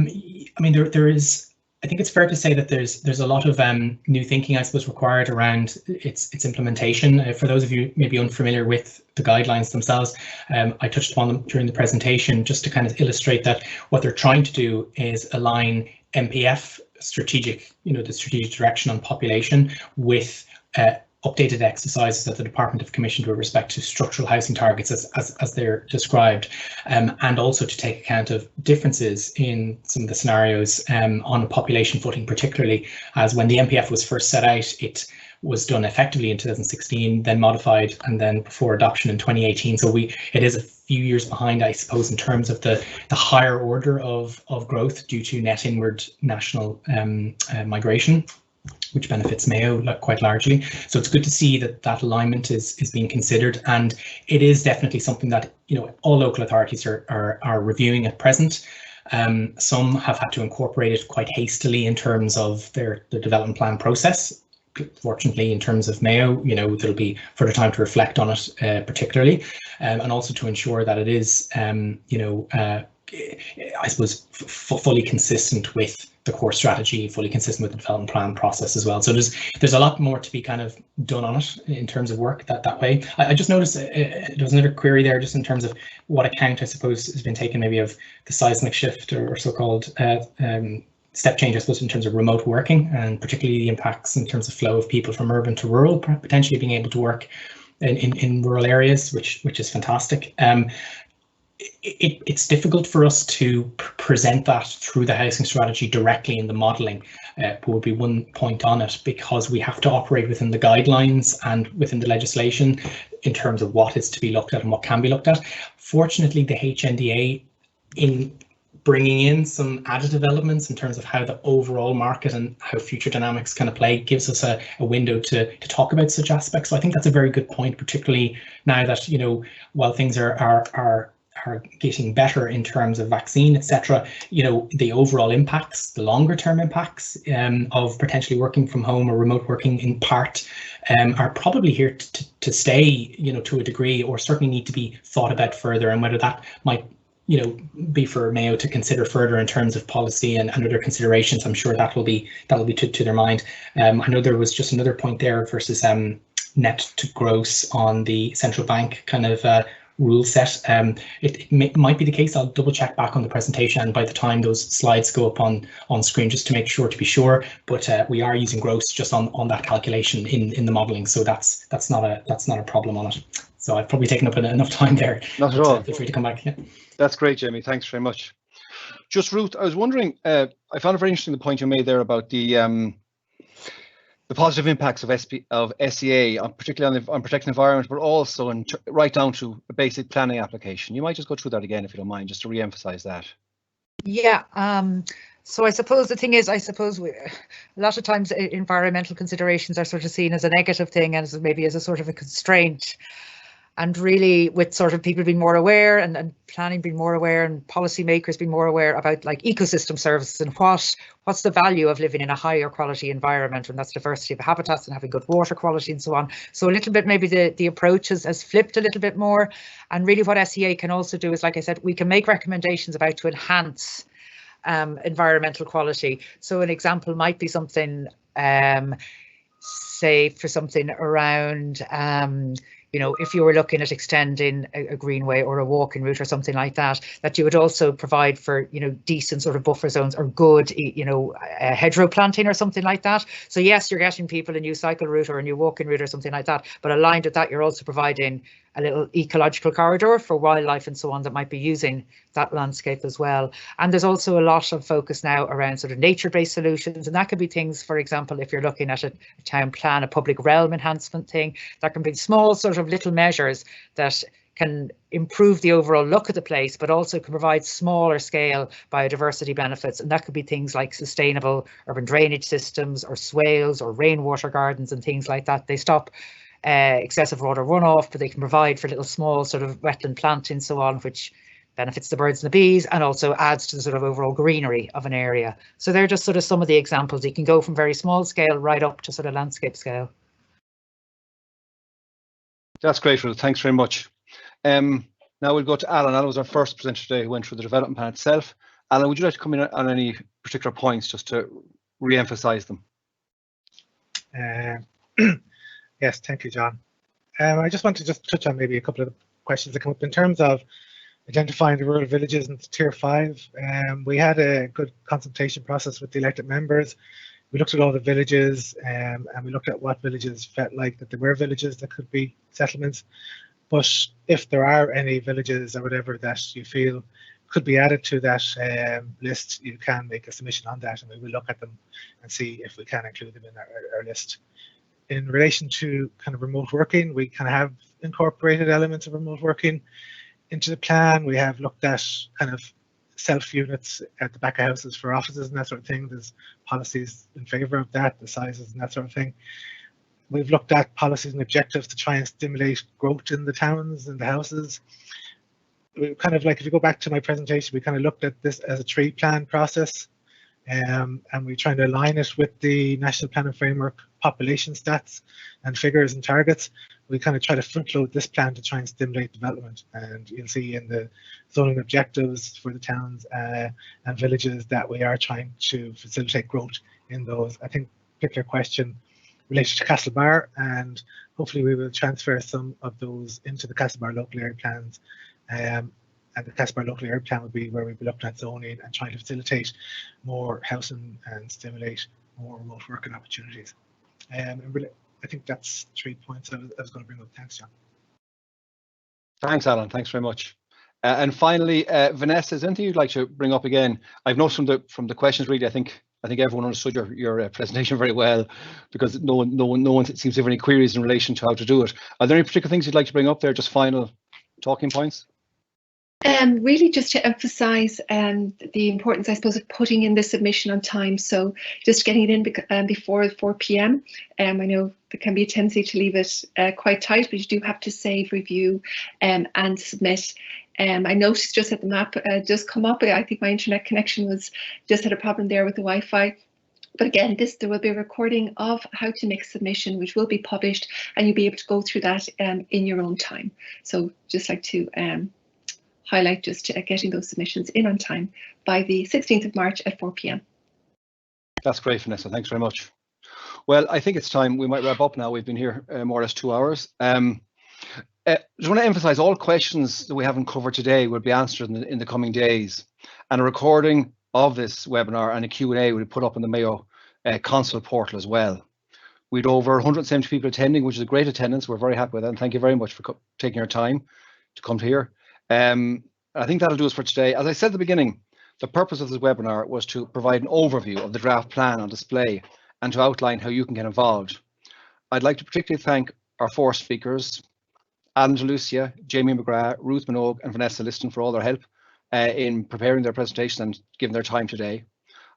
mean there is. I think it's fair to say that there's a lot of new thinking, I suppose, required around its implementation. For those of you maybe unfamiliar with the guidelines themselves, I touched upon them during the presentation just to kind of illustrate that what they're trying to do is align MPF strategic, the strategic direction on population with updated exercises that the Department have commissioned with respect to structural housing targets as they're described, and also to take account of differences in some of the scenarios on a population footing, particularly as when the MPF was first set out, it was done effectively in 2016, then modified, and then before adoption in 2018. So it is a few years behind, I suppose, in terms of the higher order of growth due to net inward national migration, which benefits Mayo quite largely. So it's good to see that alignment is being considered, and it is definitely something that all local authorities are reviewing at present. Some have had to incorporate it quite hastily in terms of their development plan process. Fortunately, in terms of Mayo, there'll be further time to reflect on it, particularly, and also to ensure that it is, I suppose, fully consistent with the core strategy, fully consistent with the development plan process as well. So there's a lot more to be kind of done on it in terms of work that way. I just noticed there was another query there just in terms of what account, I suppose, has been taken maybe of the seismic shift or so-called step change, I suppose, in terms of remote working, and particularly the impacts in terms of flow of people from urban to rural, potentially being able to work in rural areas, which is fantastic. It's difficult for us to present that through the housing strategy directly in the modelling, would be one point on it, because we have to operate within the guidelines and within the legislation in terms of what is to be looked at and what can be looked at. Fortunately, the HNDA, in bringing in some additive elements in terms of how the overall market and how future dynamics kind of play, gives us a window to talk about such aspects. So I think that's a very good point, particularly now that, while things are getting better in terms of vaccine, etc., the overall impacts, the longer term impacts of potentially working from home or remote working in part are probably here to stay, to a degree, or certainly need to be thought about further, and whether that might be for Mayo to consider further in terms of policy and other considerations. I'm sure that will be to their mind. I know there was just another point there versus net to gross on the central bank kind of rule set. It might be the case. I'll double check back on the presentation, and by the time those slides go up on screen, just to make sure, but we are using gross just on that calculation in the modelling, so that's not a problem on it. So I've probably taken up enough time there. Not at all. Feel free to come back. Yeah. That's great, Jamie. Thanks very much. Just Ruth, I was wondering, I found it very interesting the point you made there about the positive impacts of SEA, particularly on protecting the environment, but also right down to a basic planning application. You might just go through that again, if you don't mind, just to re-emphasize that. Yeah. So I suppose the thing is, a lot of times environmental considerations are sort of seen as a negative thing, and maybe as a sort of a constraint. And really, with sort of people being more aware and planning being more aware and policymakers being more aware about like ecosystem services and what's the value of living in a higher quality environment, and that's diversity of habitats and having good water quality and so on. So a little bit maybe the approach has flipped a little bit more. And really what SEA can also do is, like I said, we can make recommendations about to enhance environmental quality. So an example might be something, say for something around, you know, if you were looking at extending a greenway or a walking route or something like that, that you would also provide for, you know, decent sort of buffer zones or good, you know, hedgerow planting or something like that. So yes, you're getting people a new cycle route or a new walking route or something like that, but aligned with that, you're also providing a little ecological corridor for wildlife and so on that might be using that landscape as well. And there's also a lot of focus now around sort of nature-based solutions, and that could be things, for example, if you're looking at a town plan, a public realm enhancement thing, that can be small sort of little measures that can improve the overall look of the place, but also can provide smaller scale biodiversity benefits. And that could be things like sustainable urban drainage systems or swales or rainwater gardens and things like that. They stop excessive water runoff, but they can provide for little small sort of wetland planting and so on, which benefits the birds and the bees and also adds to the sort of overall greenery of an area. So they're just sort of some of the examples. You can go from very small scale right up to sort of landscape scale. That's great, Ruth. Thanks very much. Now we'll go to Alan. Alan was our first presenter today who went through the development plan itself. Alan, would you like to come in on any particular points just to re-emphasize them? Yes, thank you, John. I just want to touch on maybe a couple of questions that come up in terms of identifying the rural villages into Tier 5. We had a good consultation process with the elected members. We looked at all the villages and we looked at what villages felt like that there were villages that could be settlements. But if there are any villages or whatever that you feel could be added to that list, you can make a submission on that and we will look at them and see if we can include them in our list. In relation to kind of remote working, we kind of have incorporated elements of remote working into the plan. We have looked at kind of self units at the back of houses for offices and that sort of thing. There's policies in favour of that, the sizes and that sort of thing. We've looked at policies and objectives to try and stimulate growth in the towns and the houses. We kind of like, if you go back to my presentation, we kind of looked at this as a tree plan process. And we're trying to align it with the National Planning Framework population stats and figures and targets. We kind of try to front load this plan to try and stimulate development. And you'll see in the zoning objectives for the towns and villages that we are trying to facilitate growth in those. I think particular question related to Castlebar, and hopefully we will transfer some of those into the Castlebar local area plans. And the Castlebar local area plan would be where we'd be looking at zoning and trying to facilitate more housing and stimulate more remote working opportunities. I think that's 3 points I was going to bring up. Thanks, John. Thanks, Alan. Thanks very much. And finally, Vanessa, is there anything you'd like to bring up again? I've noticed from the questions, really, I think everyone understood your presentation very well, because no one seems to have any queries in relation to how to do it. Are there any particular things you'd like to bring up there? Just final talking points? Really just to emphasise the importance, I suppose, of putting in the submission on time. So just getting it in before 4 p.m. I know there can be a tendency to leave it quite tight, but you do have to save, review and submit. I noticed just that the map just come up. I think my internet connection just had a problem there with the Wi-Fi. But again, there will be a recording of how to make a submission, which will be published, and you'll be able to go through that in your own time. So just like to highlight just getting those submissions in on time by the 16th of March at 4 p.m. That's great, Vanessa. Thanks very much. Well, I think it's time we might wrap up now. We've been here more or less 2 hours. I just want to emphasize all questions that we haven't covered today will be answered in the coming days. And a recording of this webinar and a Q&A will be put up on the Mayo Council portal as well. We had over 170 people attending, which is a great attendance. We're very happy with that. And thank you very much for taking your time to come to here. I think that'll do us for today. As I said at the beginning, the purpose of this webinar was to provide an overview of the draft plan on display and to outline how you can get involved. I'd like to particularly thank our 4 speakers, Alan DeLucia, Jamie McGrath, Ruth Minogue and Vanessa Liston for all their help in preparing their presentation and giving their time today.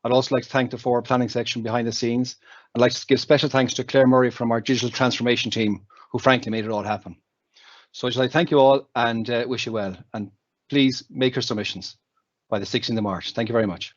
I'd also like to thank the 4 planning section behind the scenes. I'd like to give special thanks to Claire Murray from our digital transformation team, who frankly made it all happen. So shall I thank you all and wish you well. And please make your submissions by the 16th of March. Thank you very much.